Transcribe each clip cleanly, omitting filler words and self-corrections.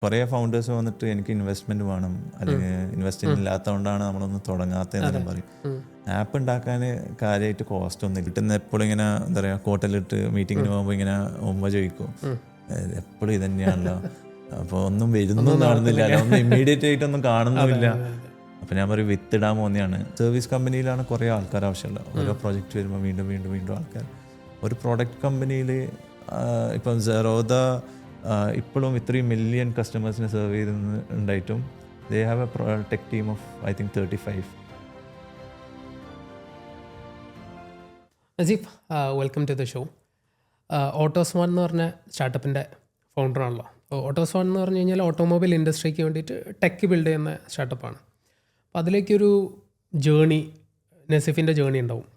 കുറേ ഫൗണ്ടേഴ്സ് വന്നിട്ട് എനിക്ക് ഇൻവെസ്റ്റ്മെൻറ്റ് വേണം, അല്ലെങ്കിൽ ഇൻവെസ്റ്റ്മെൻറ്റ് ഇല്ലാത്തതുകൊണ്ടാണ് നമ്മളൊന്ന് തുടങ്ങാത്തതെന്നെല്ലാം പറയും. ആപ്പ് ഉണ്ടാക്കാൻ കാര്യമായിട്ട് കോസ്റ്റ് ഒന്നും കിട്ടുന്ന എപ്പോഴും ഇങ്ങനെ എന്താ പറയുക, കോട്ടലിട്ട് മീറ്റിങ്ങിന് പോകുമ്പോൾ ഇങ്ങനെ ഉമ്മ ചോദിക്കും, എപ്പോഴും ഇത് തന്നെയാണല്ലോ, അപ്പോൾ ഒന്നും വരുന്നും കാണുന്നില്ല, ഒന്നും ഇമ്മീഡിയറ്റ് ആയിട്ടൊന്നും കാണുന്നുമില്ല. അപ്പോൾ ഞാൻ പറയും വിത്തിടാൻ പോകുന്നതാണ്. സർവീസ് കമ്പനിയിലാണ് കുറേ ആൾക്കാർ ആവശ്യമുള്ളത്. ഓരോ പ്രോജക്റ്റ് വരുമ്പോൾ വീണ്ടും വീണ്ടും വീണ്ടും ആൾക്കാർ. ഒരു പ്രോഡക്റ്റ് കമ്പനിയിൽ ഇപ്പം സെറോദ ഇപ്പോഴും 3 മില്യൺ കസ്റ്റമേഴ്സിനെ സെർവ് ചെയ്തിട്ടുണ്ടായിട്ടും they have a tech team of I think 35. Najeeb, welcome to the show. Autoswan എന്ന് പറഞ്ഞ സ്റ്റാർട്ടപ്പിൻ്റെ ഫൗണ്ടറാണല്ലോ. ഓട്ടോസ്വാൻ എന്ന് പറഞ്ഞു കഴിഞ്ഞാൽ ഓട്ടോമൊബൈൽ ഇൻഡസ്ട്രിക്ക് വേണ്ടിയിട്ട് ടെക്ക് ബിൽഡ് ചെയ്യുന്ന സ്റ്റാർട്ടപ്പാണ്. അപ്പോൾ അതിലേക്കൊരു ജേണി, നസീഫിൻ്റെ ജേണി ഉണ്ടാവും.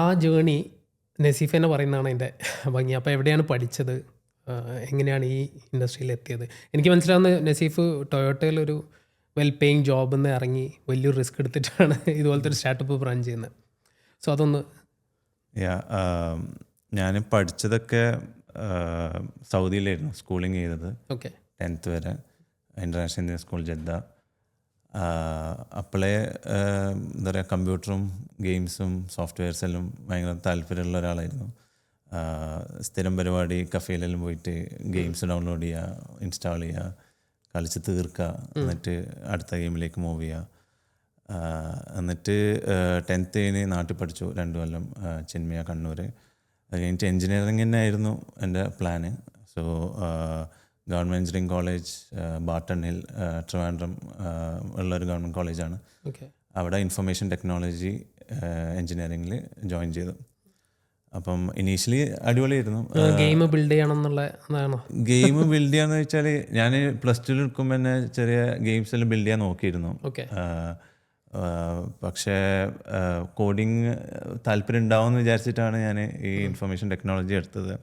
ആ ജേണി നസീഫ് തന്നെ പറയുന്നതാണ് അതിൻ്റെ ഭംഗി. അപ്പോൾ എവിടെയാണ് പഠിച്ചത്, എങ്ങനെയാണ് ഈ ഇൻഡസ്ട്രിയിൽ എത്തിയത്? എനിക്ക് മനസ്സിലാവുന്ന നസീഫ് ടൊയോട്ടയിലൊരു വെൽ പേയിങ് ജോബിൽ നിന്ന് ഇറങ്ങി വലിയൊരു റിസ്ക് എടുത്തിട്ടാണ് ഇതുപോലത്തെ ഒരു സ്റ്റാർട്ടപ്പ് റൺ ചെയ്യുന്നത്. സോ അതൊന്ന്. ഞാൻ പഠിച്ചതൊക്കെ സൗദിയിലായിരുന്നു സ്കൂളിങ് ചെയ്തത്. ഓക്കെ. 10th വരെ ഇൻ്റർനാഷണൽ ഇന്ത്യൻ സ്കൂൾ ജദ്ദ. അപ്പോഴേ എന്താ പറയുക, കമ്പ്യൂട്ടറും ഗെയിംസും സോഫ്റ്റ്വെയർസെല്ലാം ഭയങ്കര താല്പര്യമുള്ള ഒരാളായിരുന്നു. സ്ഥിരം പരിപാടി കഫേയിലെല്ലാം പോയിട്ട് ഗെയിംസ് ഡൗൺലോഡ് ചെയ്യുക, ഇൻസ്റ്റാൾ ചെയ്യുക, കളിച്ച് തീർക്കുക, എന്നിട്ട് അടുത്ത ഗെയിമിലേക്ക് മൂവ് ചെയ്യുക. എന്നിട്ട് 10th കഴിഞ്ഞ് നാട്ടിൽ പഠിച്ചു 2 കൊല്ലം ചിന്മയ കണ്ണൂർ. അത് കഴിഞ്ഞിട്ട് എൻജിനീയറിംഗ് തന്നെ ആയിരുന്നു എൻ്റെ plan. So government engineering college Barton hill, Trivandrum ഉള്ളൊരു ഗവൺമെൻറ് കോളേജാണ്. അവിടെ ഇൻഫർമേഷൻ ടെക്നോളജി എൻജിനീയറിംഗിൽ ജോയിൻ ചെയ്തു. അപ്പം ഇനീഷ്യലി അടിപൊളിയായിരുന്നു. ഗെയിം ബിൽഡ് ചെയ്യണം എന്നുള്ളതാണോ? ഗെയിം ബിൽഡ് ചെയ്യാന്ന് വെച്ചാൽ ഞാൻ +2 എടുക്കുമ്പോൾ തന്നെ ചെറിയ ഗെയിംസ് എല്ലാം ബിൽഡ് ചെയ്യാൻ നോക്കിയിരുന്നു. പക്ഷേ കോഡിങ് താല്പര്യം ഉണ്ടാവുമെന്ന് വിചാരിച്ചിട്ടാണ് ഞാൻ ഈ ഇൻഫർമേഷൻ ടെക്നോളജി എടുത്തത്.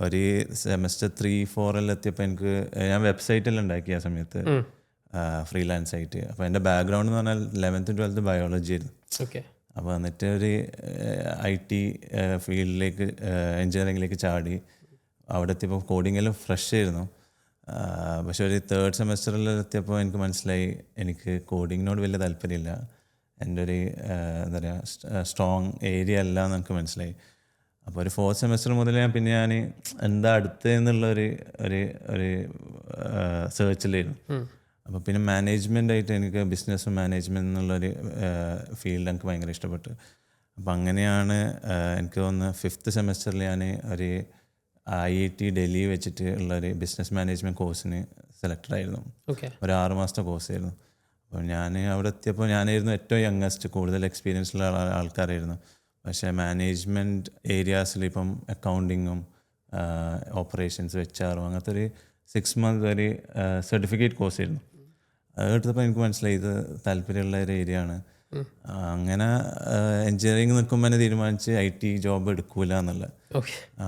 ഒരു സെമസ്റ്റർ 3-4 എത്തിയപ്പോൾ എനിക്ക്, ഞാൻ വെബ്സൈറ്റെല്ലാം ഉണ്ടാക്കി ആ സമയത്ത്, ഫ്രീലാൻസ് ആയിട്ട്. അപ്പോൾ എൻ്റെ ബാക്ക്ഗ്രൗണ്ട് എന്ന് പറഞ്ഞാൽ 11th 12th ബയോളജി ആയിരുന്നു. അപ്പോൾ എന്നിട്ട് ഒരു IT ഫീൽഡിലേക്ക്, എൻജിനീയറിംഗിലേക്ക് ചാടി. അവിടെ എത്തിയപ്പോൾ കോഡിങ്ങെല്ലാം ഫ്രഷ് ആയിരുന്നു. പക്ഷെ ഒരു 3rd സെമസ്റ്ററിൽ എത്തിയപ്പോൾ എനിക്ക് മനസ്സിലായി എനിക്ക് കോഡിങ്ങിനോട് വലിയ താല്പര്യമില്ല, എൻ്റെ ഒരു എന്താ പറയുക സ്ട്രോങ് ഏരിയ അല്ല എന്ന് എനിക്ക് മനസ്സിലായി. അപ്പോൾ ഒരു 4th സെമസ്റ്റർ മുതൽ ഞാൻ എന്താ അടുത്തെന്നുള്ളൊരു ഒരു സെർച്ചിലായിരുന്നു. അപ്പോൾ പിന്നെ മാനേജ്മെൻ്റായിട്ട് എനിക്ക് ബിസിനസ് മാനേജ്മെൻറ്റ് എന്നുള്ളൊരു ഫീൽഡ് എനിക്ക് ഭയങ്കര ഇഷ്ടപ്പെട്ടു. അപ്പോൾ അങ്ങനെയാണ് എനിക്ക് തോന്നുന്നു 5th സെമസ്റ്ററിൽ ഞാൻ ഒരു IIT ഡൽഹി വെച്ചിട്ട് ഉള്ളൊരു ബിസിനസ് മാനേജ്മെൻറ്റ് കോഴ്സിന് സെലക്റ്റഡ് ആയിരുന്നു. ഒരു 6 മാസത്തെ കോഴ്സായിരുന്നു. അപ്പോൾ ഞാൻ അവിടെ എത്തിയപ്പോൾ ഞാനായിരുന്നു ഏറ്റവും യങ്ങസ്റ്റ്, കൂടുതൽ എക്സ്പീരിയൻസ് ഉള്ള ആൾക്കാരായിരുന്നു. പക്ഷേ മാനേജ്മെൻറ്റ് ഏരിയാസിൽ ഇപ്പം അക്കൗണ്ടിങ്ങും ഓപ്പറേഷൻസ് HR അങ്ങനത്തെ ഒരു 6 month ഒരു സർട്ടിഫിക്കറ്റ് കോഴ്സായിരുന്നു. അത് എടുത്തപ്പോൾ എനിക്ക് മനസ്സിലായി ഇത് താല്പര്യമുള്ള ഒരു ഏരിയ ആണ്. അങ്ങനെ എൻജിനീയറിംഗ് നിൽക്കുമ്പോൾ തന്നെ തീരുമാനിച്ച് IT ജോബ് എടുക്കൂല എന്നുള്ളത്.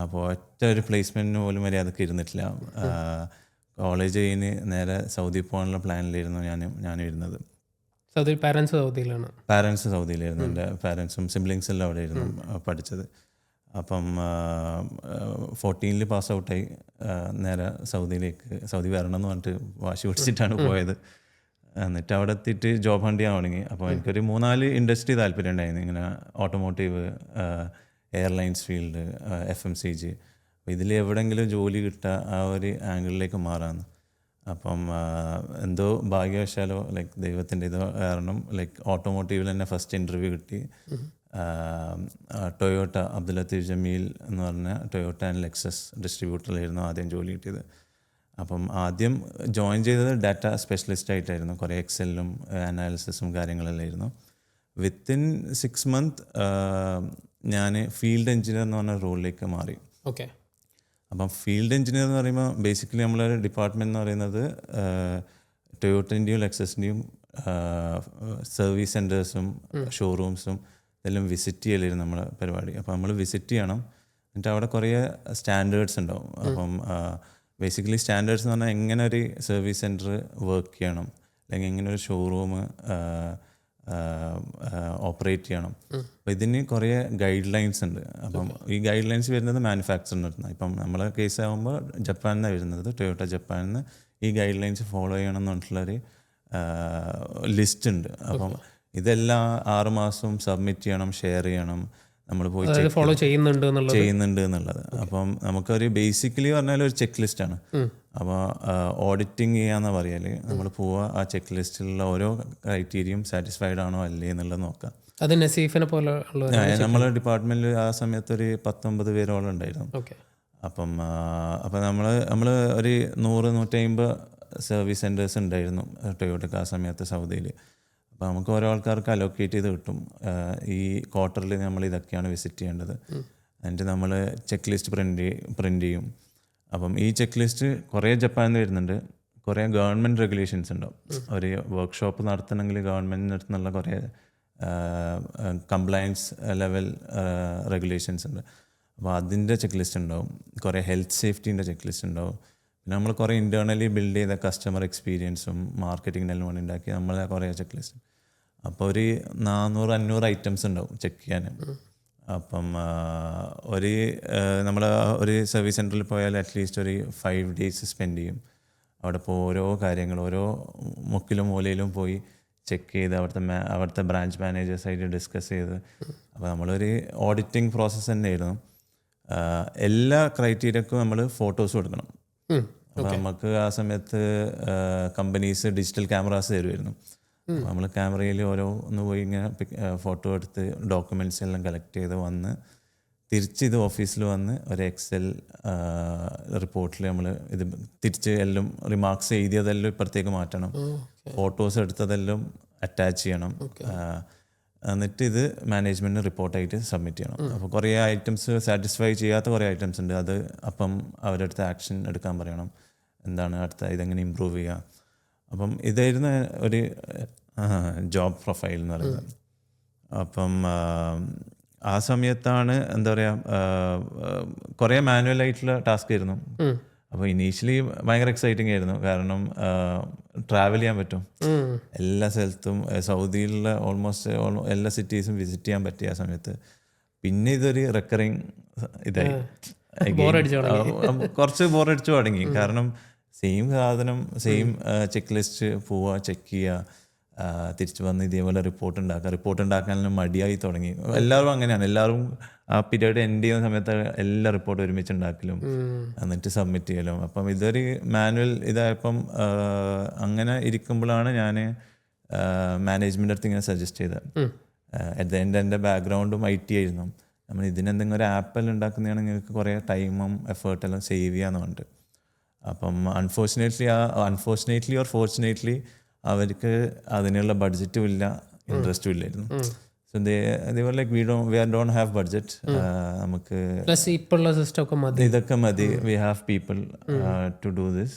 അപ്പോൾ ഒറ്റ ഒരു പ്ലേസ്മെൻറ്റിന് പോലും മര്യാദക്ക് ഇരുന്നിട്ടില്ല. കോളേജ് കഴിഞ്ഞ് നേരെ സൗദി പോകാനുള്ള പ്ലാനിലായിരുന്നു ഞാൻ ഇരുന്നത്. പാരൻസ് സൗദിയിലായിരുന്നു. എൻ്റെ പാരൻസും സിബ്ലിങ്സ് എല്ലാം അവിടെ ആയിരുന്നു പഠിച്ചത്. അപ്പം 14th പാസ് ഔട്ടായി നേരെ സൗദി വരണം എന്ന് പറഞ്ഞിട്ട് വാശി പിടിച്ചിട്ടാണ് പോയത്. എന്നിട്ട് അവിടെ എത്തിയിട്ട് ജോബ് ഹണ്ട് ചെയ്യാൻ തുടങ്ങി. അപ്പോൾ എനിക്കൊരു 3-4 ഇൻഡസ്ട്രി താല്പര്യം ഉണ്ടായിരുന്നു. ഇങ്ങനെ ഓട്ടോമോട്ടീവ്, എയർലൈൻസ് ഫീൽഡ്, FMCG. അപ്പോൾ ഇതിൽ എവിടെയെങ്കിലും ജോലി കിട്ടുക ആ ഒരു ആംഗിളിലേക്ക് മാറാമെന്ന്. അപ്പം എന്തോ ഭാഗ്യവശാലോ ദൈവത്തിൻ്റെ ഇത് കാരണം ഓട്ടോമോട്ടീവിൽ തന്നെ ഫസ്റ്റ് ഇൻ്റർവ്യൂ കിട്ടി. ടൊയോട്ട, അബ്ദുൽ ലത്തീഫ് ജമീൽ എന്ന് പറഞ്ഞ ടൊയോട്ട ആൻഡ് ലെക്സസ് ഡിസ്ട്രിബ്യൂട്ടറിലായിരുന്നു ആദ്യം ജോലി കിട്ടിയത്. അപ്പം ആദ്യം ജോയിൻ ചെയ്തത് ഡാറ്റ സ്പെഷ്യലിസ്റ്റ് ആയിട്ടായിരുന്നു. കുറേ എക്സലും അനാലിസിസും കാര്യങ്ങളെല്ലായിരുന്നു. വിത്തിൻ 6 month ഞാൻ ഫീൽഡ് എഞ്ചിനീയർ എന്ന് പറഞ്ഞ റോളിലേക്ക് മാറി. അപ്പം ഫീൽഡ് എഞ്ചിനീയർ എന്ന് പറയുമ്പോൾ ബേസിക്കലി നമ്മളൊരു ഡിപ്പാർട്ട്മെൻറ്റ് എന്ന് പറയുന്നത് ടൊയോട്ടൻ്റെയും ലെക്സസിൻ്റെയും സർവീസ് സെൻറ്റേഴ്സും ഷോറൂംസും ഇതെല്ലാം വിസിറ്റ് ചെയ്യലായിരുന്നു നമ്മളെ പരിപാടി. അപ്പോൾ നമ്മൾ വിസിറ്റ് ചെയ്യണം. എന്നിട്ട് അവിടെ കുറേ സ്റ്റാൻഡേർഡ്സ് ഉണ്ടാവും. അപ്പം ബേസിക്കലി സ്റ്റാൻഡേർഡ്സ് എന്ന് പറഞ്ഞാൽ എങ്ങനെ ഒരു സർവീസ് സെൻറ്റർ വർക്ക് ചെയ്യണം, അല്ലെങ്കിൽ എങ്ങനെ ഒരു ഷോറൂം ഓപ്പറേറ്റ് ചെയ്യണം. അപ്പോൾ ഇതിന് കുറേ ഗൈഡ് ലൈൻസ് ഉണ്ട്. അപ്പം ഈ ഗൈഡ് ലൈൻസ് വരുന്നത് മാനുഫാക്ചറിൻ്റെ അടുത്ത്. ഇപ്പം നമ്മളെ കേസ് ആകുമ്പോൾ ജപ്പാനിൽ നിന്നാണ് വരുന്നത്. ടൊയോട്ട ജപ്പാനിൽ നിന്ന് ഈ ഗൈഡ് ലൈൻസ് ഫോളോ ചെയ്യണം എന്നുള്ളൊരു ലിസ്റ്റ് ഉണ്ട്. അപ്പം ഇതെല്ലാം 6 മാസവും സബ്മിറ്റ് ചെയ്യണം, ഷെയർ ചെയ്യണം, നമ്മൾ പോയി ഫോളോ ചെയ്യുന്നുണ്ട് എന്നുള്ളത്. അപ്പം നമുക്കൊരു ബേസിക്കലി പറഞ്ഞാൽ ഒരു ചെക്ക് ലിസ്റ്റാണ്. അപ്പോൾ ഓഡിറ്റിങ് ചെയ്യാന്ന് പറയൽ നമ്മൾ പോവുക, ആ ചെക്ക് ലിസ്റ്റിലുള്ള ഓരോ ക്രൈറ്റീരിയയും സാറ്റിസ്ഫൈഡ് ആണോ അല്ലേ എന്നുള്ളത് നോക്കാം. അത് നസീഫിനെ പോലെ നമ്മളെ ഡിപ്പാർട്ട്മെൻറ്റിൽ ആ സമയത്ത് ഒരു 19 പേരോളം ഉണ്ടായിരുന്നു. അപ്പം നമ്മൾ ഒരു 100-150 സർവീസ് സെൻറ്റേഴ്സ് ഉണ്ടായിരുന്നു ടൊയോട്ടയ്ക്ക് ആ സമയത്ത് സൗദിയിൽ. അപ്പോൾ നമുക്ക് ഓരോ ആൾക്കാർക്ക് അലോക്കേറ്റ് ചെയ്ത് കിട്ടും. ഈ ക്വാർട്ടറിൽ നമ്മൾ ഇതൊക്കെയാണ് വിസിറ്റ് ചെയ്യേണ്ടത്. എന്നിട്ട് നമ്മൾ ചെക്ക് ലിസ്റ്റ് പ്രിൻ്റ് ചെയ്യും. അപ്പം ഈ ചെക്ക് ലിസ്റ്റ് കുറേ ജപ്പാനിൽ നിന്ന് വരുന്നുണ്ട്, കുറേ ഗവൺമെൻറ് റെഗുലേഷൻസ് ഉണ്ടാവും. ഒരു വർക്ക്ഷോപ്പ് നടത്തണമെങ്കിൽ ഗവൺമെൻറ്റിൻ്റെ അടുത്ത് നിന്നുള്ള കുറേ കംപ്ലയൻസ് ലെവൽ റെഗുലേഷൻസ് ഉണ്ട്. അപ്പോൾ അതിൻ്റെ ചെക്ക് ലിസ്റ്റ് ഉണ്ടാവും. കുറേ ഹെൽത്ത് സേഫ്റ്റീൻ്റെ ചെക്ക് ലിസ്റ്റ് ഉണ്ടാവും. പിന്നെ നമ്മൾ കുറേ ഇൻറ്റേർണലി ബിൽഡ് ചെയ്ത കസ്റ്റമർ എക്സ്പീരിയൻസും മാർക്കറ്റിങ്ങിനെല്ലാം വേണ്ടി ഉണ്ടാക്കി നമ്മളെ കുറേ ചെക്ക് ലിസ്റ്റ്. അപ്പോൾ ഒരു 400-500 ഐറ്റംസ് ഉണ്ടാവും ചെക്ക് ചെയ്യാൻ. അപ്പം നമ്മൾ ഒരു സർവീസ് സെൻറ്ററിൽ പോയാൽ അറ്റ്ലീസ്റ്റ് ഒരു 5 days സ്പെൻഡ് ചെയ്യും. അവിടെ ഇപ്പോൾ ഓരോ കാര്യങ്ങൾ ഓരോ മുക്കിലും മൂലയിലും പോയി ചെക്ക് ചെയ്ത് അവിടുത്തെ ബ്രാഞ്ച് മാനേജേഴ്സായിട്ട് ഡിസ്കസ് ചെയ്ത്. അപ്പോൾ നമ്മളൊരു ഓഡിറ്റിംഗ് പ്രോസസ്സ് തന്നെയായിരുന്നു. എല്ലാ ക്രൈറ്റീരിയക്കും നമ്മൾ ഫോട്ടോസ് കൊടുക്കണം. അപ്പോൾ നമുക്ക് ആ സമയത്ത് കമ്പനീസ് ഡിജിറ്റൽ ക്യാമറാസ് തരുമായിരുന്നു. അപ്പോൾ നമ്മൾ ക്യാമറയിൽ ഒന്ന് പോയി ഇങ്ങനെ ഫോട്ടോ എടുത്ത് ഡോക്യുമെൻറ്റ്സ് എല്ലാം കളക്ട് ചെയ്ത് വന്ന് തിരിച്ച് ഇത് ഓഫീസിൽ വന്ന് ഒരു എക്സൽ റിപ്പോർട്ടിൽ നമ്മൾ ഇത് തിരിച്ച് എല്ലാം റിമാർക്സ് എഴുതിയതെല്ലാം ഇപ്പുറത്തേക്ക് മാറ്റണം, ഫോട്ടോസ് എടുത്തതെല്ലാം അറ്റാച്ച് ചെയ്യണം. എന്നിട്ട് ഇത് മാനേജ്മെൻറ്റിന് റിപ്പോർട്ടായിട്ട് സബ്മിറ്റ് ചെയ്യണം. അപ്പോൾ കുറേ ഐറ്റംസ് സാറ്റിസ്ഫൈ ചെയ്യാത്ത കുറേ ഐറ്റംസ് ഉണ്ട്. അത് അപ്പം അവരുടെ അടുത്ത് ആക്ഷൻ എടുക്കാൻ പറയണം. എന്താണ് അടുത്ത ഇതെങ്ങനെ ഇമ്പ്രൂവ് ചെയ്യുക. അപ്പം ഇതായിരുന്നു ഒരു ജോബ് പ്രൊഫൈൽ എന്ന് പറയുന്നത്. അപ്പം ആ സമയത്താണ് എന്താ പറയുക, കുറേ മാനുവലായിട്ടുള്ള ടാസ്ക് ആയിരുന്നു. അപ്പോൾ ഇനീഷ്യലി ഭയങ്കര എക്സൈറ്റിംഗ് ആയിരുന്നു. കാരണം ട്രാവൽ ചെയ്യാൻ പറ്റും എല്ലാ സ്ഥലത്തും. സൗദിയിലുള്ള ഓൾമോസ്റ്റ് എല്ലാ സിറ്റീസും വിസിറ്റ് ചെയ്യാൻ പറ്റിയ ആ സമയത്ത്. പിന്നെ ഇതൊരു റെക്കറിങ് ഇതായി, കുറച്ച് ബോറടിച്ചു തുടങ്ങി. കാരണം സെയിം സാധനം, സെയിം ചെക്ക് ലിസ്റ്റ്, പോവുക, ചെക്ക് ചെയ്യുക, തിരിച്ചു വന്ന് ഇതേപോലെ റിപ്പോർട്ട് ഉണ്ടാക്കാനും മടിയായി തുടങ്ങി. എല്ലാവരും അങ്ങനെയാണ്. എല്ലാവരും ആ പീരീഡ് എൻഡ് ചെയ്യുന്ന സമയത്ത് എല്ലാ റിപ്പോർട്ടും ഒരുമിച്ച് ഉണ്ടാക്കലും എന്നിട്ട് സബ്മിറ്റ് ചെയ്യലും. അപ്പം ഇതൊരു മാനുവൽ ഇതായപ്പം അങ്ങനെ ഇരിക്കുമ്പോഴാണ് ഞാൻ മാനേജ്മെൻ്റ് അടുത്ത് ഇങ്ങനെ സജസ്റ്റ് ചെയ്തത്. അറ്റ് ദ എൻഡ് എൻ്റെ ബാക്ക്ഗ്രൗണ്ടും IT ആയിരുന്നു. നമ്മൾ ഇതിനെന്തെങ്കിലും ഒരു ആപ്പെല്ലാം ഉണ്ടാക്കുന്നതാണെങ്കിൽ നിങ്ങൾക്ക് കുറേ ടൈമും എഫേർട്ടെല്ലാം സേവ് ചെയ്യാന്ന് പറഞ്ഞിട്ട്. അപ്പം അൺഫോർച്ചുനേറ്റ്ലി ഓർ ഫോർച്ചുനേറ്റ്ലി അവർക്ക് അതിനുള്ള ബഡ്ജറ്റും ഇല്ല, ഇൻട്രസ്റ്റും ഇല്ലായിരുന്നു. So they were like we don't have budget, നമുക്ക് ഇതൊക്കെ മതി, we have people to do this.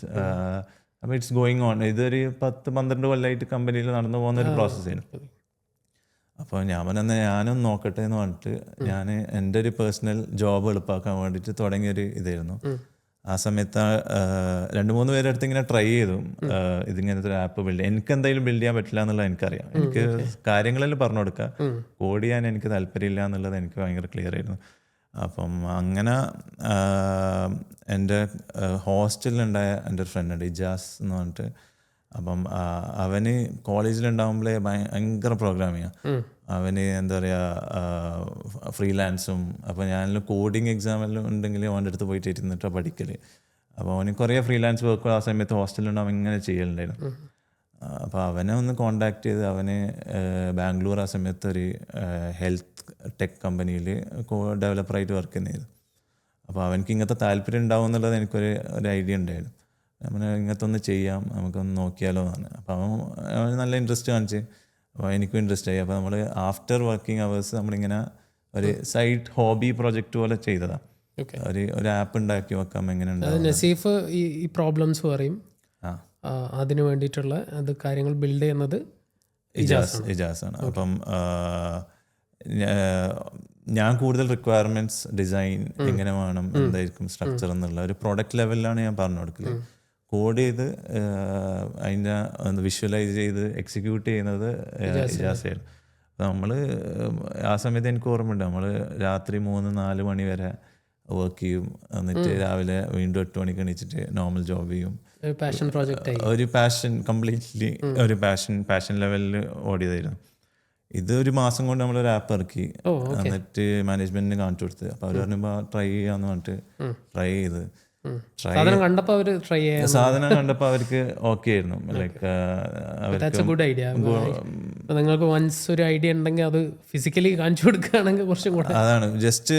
അപ്പോൾ ഇറ്റ്സ് ഗോയിങ് ഓൺ. ഇതൊരു 10-12 കൊല്ലമായിട്ട് കമ്പനിയിൽ നടന്നു പോകുന്ന ഒരു പ്രോസസ്സായിരുന്നു. അപ്പോൾ ഞാനൊന്ന് നോക്കട്ടെ എന്ന് പറഞ്ഞിട്ട് ഞാൻ എൻ്റെ ഒരു പേഴ്സണൽ ജോബ് എളുപ്പമാക്കാൻ വേണ്ടിയിട്ട് തുടങ്ങിയൊരു ഇതായിരുന്നു. ആ സമയത്ത് 2-3 പേരുടെ അടുത്ത് ഇങ്ങനെ ട്രൈ ചെയ്തു ഇതിങ്ങനത്തെ ഒരു ആപ്പ് ബിൽഡ്. എനിക്ക് എന്തായാലും ബിൽഡ് ചെയ്യാൻ പറ്റില്ല എന്നുള്ളത് എനിക്കറിയാം. എനിക്ക് കാര്യങ്ങളെല്ലാം പറഞ്ഞു കൊടുക്കുക, കോഡ് ചെയ്യാൻ എനിക്ക് താല്പര്യമില്ല എന്നുള്ളത് എനിക്ക് ഭയങ്കര ക്ലിയർ ആയിരുന്നു. അപ്പം അങ്ങനെ എൻ്റെ ഹോസ്റ്റലിലുണ്ടായ എൻ്റെ ഒരു ഫ്രണ്ട് ഉണ്ട്, ഇജാസ് എന്ന് പറഞ്ഞിട്ട്. അപ്പം അവന് കോളേജിലുണ്ടാകുമ്പോഴേ ഭയങ്കര പ്രോഗ്രാമിങ്. അവന് എന്താ പറയുക ഫ്രീലാൻസും. അപ്പോൾ ഞാനെല്ലാം കോഡിങ് എക്സാമെല്ലാം ഉണ്ടെങ്കിൽ അവൻ്റെ അടുത്ത് പോയിട്ട് ഇരുന്നിട്ടാണ് പഠിക്കൽ. അപ്പോൾ അവന് കുറേ ഫ്രീലാൻസ് വർക്ക് ആ സമയത്ത് ഹോസ്റ്റലിലുണ്ടാവും ഇങ്ങനെ ചെയ്യലുണ്ടായിരുന്നു. അപ്പോൾ അവനെ ഒന്ന് കോണ്ടാക്ട് ചെയ്ത് അവന് ബാംഗ്ലൂർ ആ സമയത്ത് ഒരു ഹെൽത്ത് ടെക് കമ്പനിയിൽ ഡെവലപ്പറായിട്ട് വർക്ക് ചെയ്യുന്നത്. അപ്പോൾ അവനക്ക് ഇങ്ങനത്തെ താല്പര്യം ഉണ്ടാവും എന്നുള്ളത് എനിക്കൊരു ഐഡിയ ഉണ്ടായിരുന്നു. നമ്മൾ ഇങ്ങനത്തെ ഒന്ന് ചെയ്യാം, നമുക്കൊന്ന് നോക്കിയാലോ എന്നാണ്. അപ്പോൾ അവന് നല്ല ഇൻട്രസ്റ്റ് കാണിച്ച്, അപ്പോൾ എനിക്കും ഇൻട്രസ്റ്റ് ആയി. അപ്പോൾ നമ്മൾ ആഫ്റ്റർ വർക്കിംഗ് അവേഴ്സ് നമ്മളിങ്ങനെ ഒരു സൈഡ് ഹോബി പ്രോജക്റ്റ് പോലെ ചെയ്തതാണ്. ഒരു ആപ്പ് ഉണ്ടാക്കി വെക്കാം എങ്ങനെ ഉണ്ടാവും. നസീഫ് ഈ പ്രോബ്ലംസ് പറയും, അതിന് വേണ്ടിയിട്ടുള്ള അത് കാര്യങ്ങൾ ബിൽഡ് ചെയ്യുന്നത് ഇജാസാണ്. അപ്പം ഞാൻ കൂടുതൽ റിക്വയർമെൻറ്റ്സ്, ഡിസൈൻ എങ്ങനെ വേണം, എന്തായിരിക്കും സ്ട്രക്ചർ എന്നുള്ള ഒരു പ്രോഡക്റ്റ് ലെവലിലാണ് ഞാൻ പറഞ്ഞു കൊടുക്കല്. കോഡ് ചെയ്ത് അതിൻ്റെ വിഷ്വലൈസ് ചെയ്ത് എക്സിക്യൂട്ട് ചെയ്യുന്നത് ഇജാസായിരുന്നു. നമ്മൾ ആ സമയത്ത് എനിക്ക് ഓർമ്മയുണ്ട്, നമ്മൾ രാത്രി 3-4 മണി വരെ വർക്ക് ചെയ്യും. എന്നിട്ട് രാവിലെ വീണ്ടും 8 മണിക്ക് എണീച്ചിട്ട് നോർമൽ ജോബ് ചെയ്യും. പാഷൻ പ്രോജക്റ്റ് ആയി. ഒരു പാഷൻ കംപ്ലീറ്റ്ലി ഒരു പാഷൻ ലെവലിൽ ഓടിയതായിരുന്നു. ഇത് ഒരു മാസം കൊണ്ട് നമ്മളൊരു ആപ്പ് ഇറക്കി. എന്നിട്ട് മാനേജ്മെന്റിന് കാണിച്ചു കൊടുത്ത്. അപ്പോൾ അവർ പറഞ്ഞപ്പോൾ ട്രൈ ചെയ്യാന്ന് പറഞ്ഞിട്ട് ട്രൈ ചെയ്ത് സാധനം കണ്ടപ്പോൾ അവർ ട്രൈ ചെയ്യാൻ സാധനം കണ്ടപ്പോൾ അവർക്ക് ഓക്കെ ആയിരുന്നു. ലൈക്ക് അവർക്ക് ഗുഡ് ഐഡിയ. നിങ്ങൾക്ക് വൺസ് ഒരു ഐഡിയ ഉണ്ടെങ്കിൽ അത് ഫിസിക്കലി കാണിച്ചു കൊടുക്കുകയാണെങ്കിൽ കുറച്ചും കൂടെ അതാണ് ജസ്റ്റ്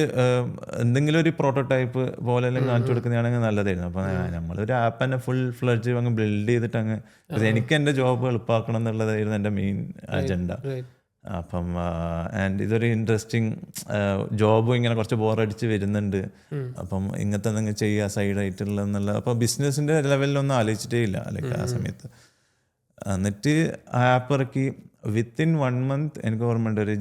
എന്തെങ്കിലും ഒരു പ്രോട്ടോടൈപ്പ് പോലെ എല്ലാം കാണിച്ചു കൊടുക്കുന്നതാണെങ്കിൽ നല്ലതായിരുന്നു. അപ്പോൾ നമ്മളൊരു ആപ്പ് തന്നെ ഫുൾ ഫ്ലഡ്ജ് അങ്ങ് ബിൽഡ് ചെയ്തിട്ട് അങ്ങ് എനിക്ക് എൻ്റെ ജോബ് എളുപ്പമാക്കണം എന്നുള്ളതായിരുന്നു എൻ്റെ മെയിൻ അജണ്ട. അപ്പം ആൻഡ് ഇതൊരു ഇൻട്രസ്റ്റിംഗ് ജോബും ഇങ്ങനെ കുറച്ച് ബോറടിച്ച് വരുന്നുണ്ട്. അപ്പം ഇങ്ങനത്തെ എന്തെങ്കിലും ചെയ്യുക സൈഡായിട്ടുള്ള എന്നുള്ള അപ്പോൾ ബിസിനസ്സിൻ്റെ ലെവലിലൊന്നും ആലോചിച്ചിട്ടേ ഇല്ല ലൈക്ക് ആ സമയത്ത്. എന്നിട്ട് ആ ആപ്പ് ഇറക്കി വിത്തിൻ 1 month എനിക്ക് ഓർമ്മയുണ്ട്. ഒരു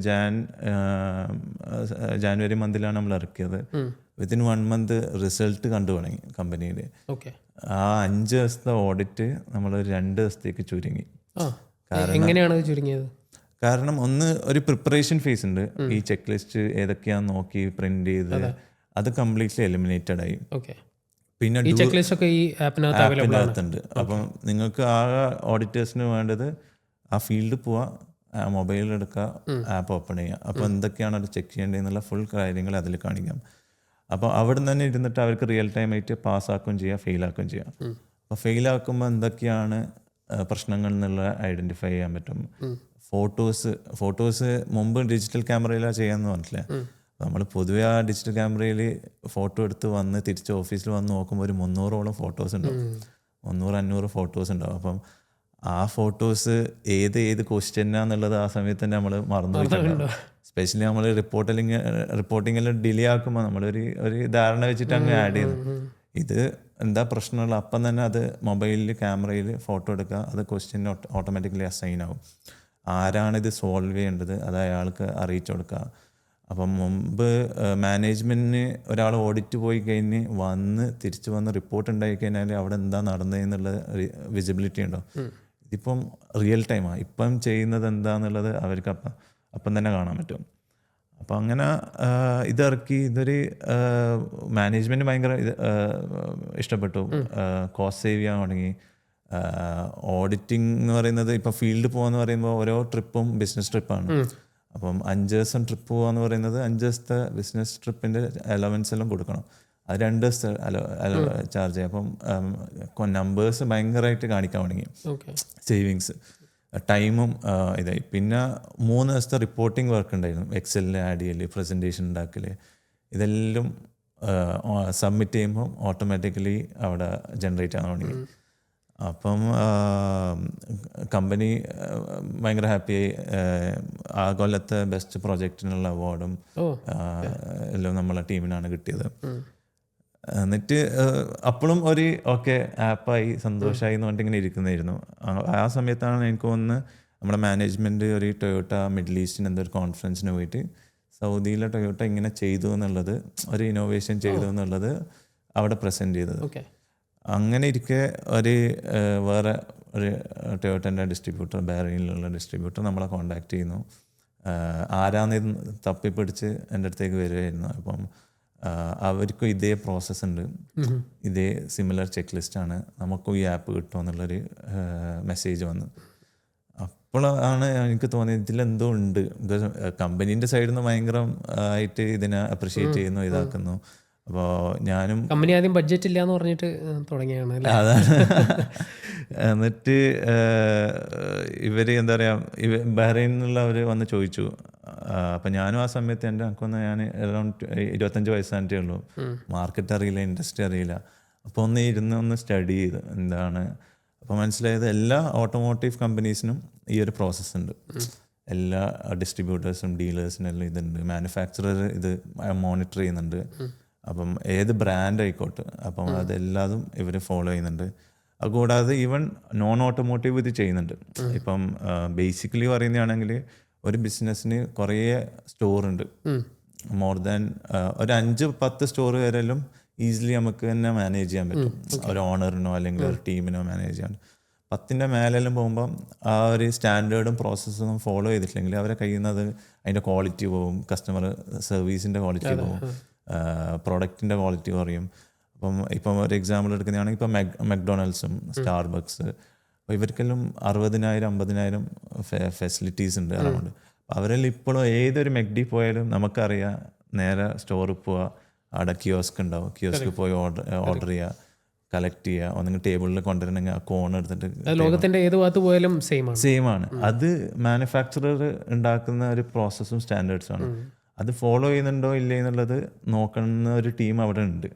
ജാനുവരി മന്തിലാണ് നമ്മൾ ഇറക്കിയത്. വിത്തിൻ 1 month റിസൾട്ട് കണ്ടു തുടങ്ങി കമ്പനിയിൽ. ആ 5 ദിവസത്തെ ഓഡിറ്റ് നമ്മൾ 2 ദിവസത്തേക്ക് ചുരുങ്ങി. എങ്ങനെയാണ് ചുരുങ്ങിയത്? കാരണം ഒന്ന് ഒരു പ്രിപ്പറേഷൻ ഫേസ് ഉണ്ട്. ഈ ചെക്ക് ലിസ്റ്റ് ഏതൊക്കെയാന്ന് നോക്കി പ്രിന്റ് ചെയ്ത് അത് കംപ്ലീറ്റ്ലി എലിമിനേറ്റഡ് ആയി. പിന്നെ ആപ്പിനകത്തുണ്ട്. അപ്പം നിങ്ങൾക്ക് ആ ഓഡിറ്റേഴ്സിന് വേണ്ടത് ആ ഫീൽഡിൽ പോവാ, മൊബൈലിൽ എടുക്കുക, ആപ്പ് ഓപ്പൺ ചെയ്യുക. അപ്പോൾ എന്തൊക്കെയാണ് അത് ചെക്ക് ചെയ്യേണ്ടതെന്നുള്ള ഫുൾ കാര്യങ്ങൾ അതിൽ കാണിക്കാം. അപ്പോൾ അവിടെ നിന്ന് തന്നെ ഇരുന്നിട്ട് അവർക്ക് റിയൽ ടൈം ആയിട്ട് പാസ്സാക്കുകയും ചെയ്യാം, ഫെയിലാക്കുകയും ചെയ്യാം. അപ്പോൾ ഫെയിലാക്കുമ്പോൾ എന്തൊക്കെയാണ് പ്രശ്നങ്ങൾ എന്നുള്ള ഐഡൻറ്റിഫൈ ചെയ്യാൻ പറ്റും. ഫോട്ടോസ് മുമ്പ് ഡിജിറ്റൽ ക്യാമറയിലാണ് ചെയ്യാമെന്ന് പറഞ്ഞില്ലേ. നമ്മൾ പൊതുവെ ആ ഡിജിറ്റൽ ക്യാമറയിൽ ഫോട്ടോ എടുത്ത് വന്ന് തിരിച്ച് ഓഫീസിൽ വന്ന് നോക്കുമ്പോൾ ഒരു 300ഓളം ഫോട്ടോസ് ഉണ്ടാവും. 300-500 ഫോട്ടോസ് ഉണ്ടാവും. അപ്പം ആ ഫോട്ടോസ് ഏത് ക്വസ്റ്റ്യനാന്നുള്ളത് ആ സമയത്ത് തന്നെ നമ്മൾ മറന്നു പോയിട്ടുണ്ടാവും. സ്പെഷ്യലി നമ്മൾ റിപ്പോർട്ടിങ്ങെല്ലാം ഡിലേ ആക്കുമ്പോൾ നമ്മളൊരു ധാരണ വെച്ചിട്ട് അങ്ങ് ആഡ് ചെയ്യുന്നു. ഇത് എന്താ പ്രശ്നമുള്ള അപ്പം തന്നെ അത് മൊബൈലിൽ ക്യാമറയിൽ ഫോട്ടോ എടുക്കുക, അത് ക്വസ്റ്റ്യൻ ഓട്ടോമാറ്റിക്കലി അസൈൻ ആവും. ആരാണിത് സോൾവ് ചെയ്യേണ്ടത് അത് അയാൾക്ക് അറിയിച്ചു കൊടുക്കുക. അപ്പം മുമ്പ് മാനേജ്മെൻറ്റിന് ഒരാൾ ഓഡിറ്റ് പോയി കഴിഞ്ഞ് തിരിച്ച് വന്ന് റിപ്പോർട്ട് ഉണ്ടായി കഴിഞ്ഞാൽ അവിടെ എന്താ നടന്നതെന്നുള്ള വിസിബിലിറ്റി ഉണ്ടോ. ഇതിപ്പം റിയൽ ടൈമാണ്. ഇപ്പം ചെയ്യുന്നത് എന്താണെന്നുള്ളത് അവർക്ക് അപ്പം തന്നെ കാണാൻ പറ്റും. അപ്പം അങ്ങനെ ഇതിറക്കി. ഇതൊരു മാനേജ്മെൻറ്റ് ഭയങ്കര ഇഷ്ടപ്പെട്ടു. കോസ്റ്റ് സേവ് ചെയ്യാൻ തുടങ്ങി. ഓഡിറ്റിംഗ് എന്ന് പറയുന്നത് ഇപ്പോൾ ഫീൽഡ് പോകാന്ന് പറയുമ്പോൾ ഓരോ ട്രിപ്പും ബിസിനസ് ട്രിപ്പാണ്. അപ്പം 5 ദിവസം ട്രിപ്പ് പോകാന്ന് പറയുന്നത് 5 ദിവസത്തെ ബിസിനസ് ട്രിപ്പിൻ്റെ അലവൻസ് എല്ലാം കൊടുക്കണം. അത് 2 ദിവസത്തെ ചാർജ് ചെയ്യും. അപ്പം നമ്പേഴ്സ് ഭയങ്കരമായിട്ട് കാണിക്കാൻ തുടങ്ങി. സേവിങ്സ് ടൈമും ഇതായി. പിന്നെ 3 ദിവസത്തെ റിപ്പോർട്ടിംഗ് വർക്ക് ഉണ്ടായിരുന്നു. എക്സലിൽ ആഡ് ചെയ്യൽ, പ്രസൻറ്റേഷൻ ഉണ്ടാക്കൽ, ഇതെല്ലാം സബ്മിറ്റ് ചെയ്യുമ്പോൾ ഓട്ടോമാറ്റിക്കലി അവിടെ ജനറേറ്റ് ആകാൻ തുടങ്ങി. അപ്പം കമ്പനി ഭയങ്കര ഹാപ്പിയായി. ആ കൊല്ലത്തെ ബെസ്റ്റ് പ്രോജക്റ്റിനുള്ള അവാർഡും എല്ലാം നമ്മളെ ടീമിനാണ് കിട്ടിയത്. എന്നിട്ട് അപ്പോഴും ഒരു ഓക്കെ ആപ്പായി സന്തോഷമായി എന്ന് പറഞ്ഞിട്ട് ഇങ്ങനെ ഇരിക്കുന്നതായിരുന്നു. ആ സമയത്താണ് എനിക്ക് തോന്നുന്നത് നമ്മുടെ മാനേജ്മെൻറ്റ് ഒരു ടൊയോട്ട മിഡിൽ ഈസ്റ്റിന് എന്തൊരു കോൺഫറൻസിന് പോയിട്ട് സൗദിയിലെ ടൊയോട്ട ഇങ്ങനെ ചെയ്തു എന്നുള്ളത്, ഒരു ഇന്നോവേഷൻ ചെയ്തു എന്നുള്ളത് അവിടെ പ്രസൻറ്റ് ചെയ്തത്. അങ്ങനെ ഇരിക്കെ വേറെ ഒരു ടൊയോട്ടൻ്റെ ഡിസ്ട്രിബ്യൂട്ടർ, ബഹ്റൈനിലുള്ള ഡിസ്ട്രിബ്യൂട്ടർ നമ്മളെ കോൺടാക്ട് ചെയ്യുന്നു. ആരാന്ന് തപ്പിപ്പിടിച്ച് എൻ്റെ അടുത്തേക്ക് വരികയായിരുന്നു. അപ്പം അവർക്കും ഇതേ പ്രോസസ്സ് ഉണ്ട്, ഇതേ സിമിലർ ചെക്ക് ലിസ്റ്റാണ്, നമുക്കും ഈ ആപ്പ് കിട്ടുമെന്നുള്ളൊരു മെസ്സേജ് വന്നു. അപ്പോഴാണ് എനിക്ക് തോന്നിയത് ഇതിലെന്തോ ഉണ്ട്. കമ്പനീൻ്റെ സൈഡിൽ നിന്ന് ഭയങ്കര ആയിട്ട് ഇതിനെ അപ്രിഷ്യേറ്റ് ചെയ്യുന്നു, ഇതാക്കുന്നു. അപ്പോൾ ഞാനും കമ്പനി ആദ്യം ബഡ്ജറ്റ് ഇല്ല എന്ന് പറഞ്ഞിട്ട് തുടങ്ങിയാണ്. അതാണ്. എന്നിട്ട് ഇവർ എന്താ പറയുക, ബഹ്റൈനിൽ നിന്നുള്ളവർ വന്ന് ചോദിച്ചു. അപ്പം ഞാനും ആ സമയത്ത് ഞാൻ അറൗണ്ട് 25 വയസ്സായിട്ടേ ഉള്ളൂ. മാർക്കറ്റ് അറിയില്ല, ഇൻഡസ്ട്രി അറിയില്ല. അപ്പോൾ ഒന്ന് സ്റ്റഡി ചെയ്ത് എന്താണ്. അപ്പോൾ മനസ്സിലായത് എല്ലാ ഓട്ടോമോട്ടീവ് കമ്പനീസിനും ഈ ഒരു പ്രോസസ്സ് ഉണ്ട്. എല്ലാ ഡിസ്ട്രിബ്യൂട്ടേഴ്സും ഡീലേഴ്സിനും എല്ലാം ഇതുണ്ട്. മാനുഫാക്ചറർ ഇത് മോണിറ്റർ ചെയ്യുന്നുണ്ട്. അപ്പം ഏത് ബ്രാൻഡ് ആയിക്കോട്ടെ, അപ്പം അതെല്ലാതും ഇവർ ഫോളോ ചെയ്യുന്നുണ്ട്. അതുകൂടാതെ ഈവൻ നോൺ ഓട്ടോമോട്ടീവ് ഇത് ചെയ്യുന്നുണ്ട്. ഇപ്പം ബേസിക്കലി പറയുന്നതാണെങ്കിൽ ഒരു ബിസിനസ്സിന് കുറേ സ്റ്റോറുണ്ട്. മോർ ദാൻ ഒരു 5-10 സ്റ്റോർ വരെയും ഈസിലി നമുക്ക് തന്നെ മാനേജ് ചെയ്യാൻ പറ്റും. ഒരു ഓണറിനോ അല്ലെങ്കിൽ ഒരു ടീമിനോ മാനേജ് ചെയ്യാൻ. 10ൻ്റെ മേലെല്ലാം പോകുമ്പം ആ ഒരു സ്റ്റാൻഡേർഡും പ്രോസസ്സൊന്നും ഫോളോ ചെയ്തിട്ടില്ലെങ്കിൽ അവരെ കയ്യിൽ നിന്ന് അതിൻ്റെ ക്വാളിറ്റി പോകും, കസ്റ്റമർ സർവീസിൻ്റെ ക്വാളിറ്റി പോകും, പ്രൊഡക്റ്റിൻ്റെ ക്വാളിറ്റി കുറയും. ഇപ്പം ഒരു എക്സാമ്പിൾ എടുക്കുന്നതാണെങ്കിൽ ഇപ്പം മെക്ഡൊണാൾഡ്സും സ്റ്റാർബക്സ്, അപ്പോൾ ഇവർക്കെല്ലാം 60,000 50,000 ഫെസിലിറ്റീസ് ഉണ്ട് അറൗണ്ട്. അവരെല്ലാം ഇപ്പോഴും ഏതൊരു മെക്ഡി പോയാലും നമുക്കറിയാം, നേരെ സ്റ്റോറിൽ പോവുക, അവിടെ കിയോസ്ക് ഉണ്ടാവും, കിയോസ്ക് പോയി ഓർഡർ ചെയ്യുക, കളക്ട് ചെയ്യുക, ഒന്നെങ്കിൽ ടേബിളിൽ കൊണ്ടുവരണമെങ്കിൽ ആ കോൺ എടുത്തിട്ട് ലോകത്തിന്റെ ഏത് ഭാഗത്ത് പോയാലും സെയിം ആണ്. അത് മാനുഫാക്ചറർ ഉണ്ടാക്കുന്ന ഒരു പ്രോസസ്സും സ്റ്റാൻഡേർഡ്സും ആണ്. അത് ഫോളോ ചെയ്യുന്നുണ്ടോ ഇല്ലേ എന്നുള്ളത് നോക്കുന്ന ഒരു ടീം അവിടെ ഉണ്ട്.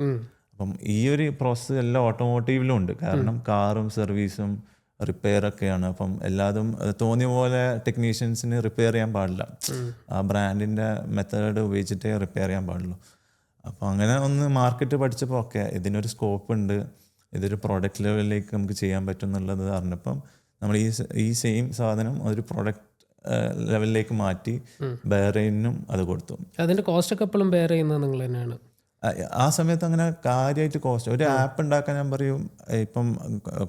അപ്പം ഈ ഒരു പ്രോസസ്സ് എല്ലാ ഓട്ടോമോട്ടീവിലും ഉണ്ട്. കാരണം കാറും സർവീസും റിപ്പയർ ഒക്കെയാണ്. അപ്പം എല്ലാതും തോന്നിയ പോലെ ടെക്നീഷ്യൻസിന് റിപ്പയർ ചെയ്യാൻ പാടില്ല. ആ ബ്രാൻഡിൻ്റെ മെത്തേഡ് ഉപയോഗിച്ചിട്ടേ റിപ്പയർ ചെയ്യാൻ പാടുള്ളൂ. അപ്പോൾ അങ്ങനെ ഒന്ന് മാർക്കറ്റ് പഠിച്ചപ്പോൾ ഓക്കെ, ഇതിനൊരു സ്കോപ്പ് ഉണ്ട്, ഇതൊരു പ്രോഡക്റ്റ് ലെവലിലേക്ക് നമുക്ക് ചെയ്യാൻ പറ്റും എന്നുള്ളത് അറിഞ്ഞപ്പം നമ്മൾ ഈ സെയിം സാധനം ഒരു പ്രോഡക്റ്റ് ലെവലിലേക്ക് മാറ്റി ബെയറിനും അത് കൊടുത്തു. അതിൻ്റെ കോസ്റ്റ് ഒക്കെ എപ്പോഴും ബെയർ ചെയ്യുന്നത് നിങ്ങൾ തന്നെയാണ്? ആ സമയത്ത് അങ്ങനെ കാര്യമായിട്ട് കോസ്റ്റ്, ഒരു ആപ്പ് ഉണ്ടാക്കാൻ ഞാൻ പറയും, ഇപ്പം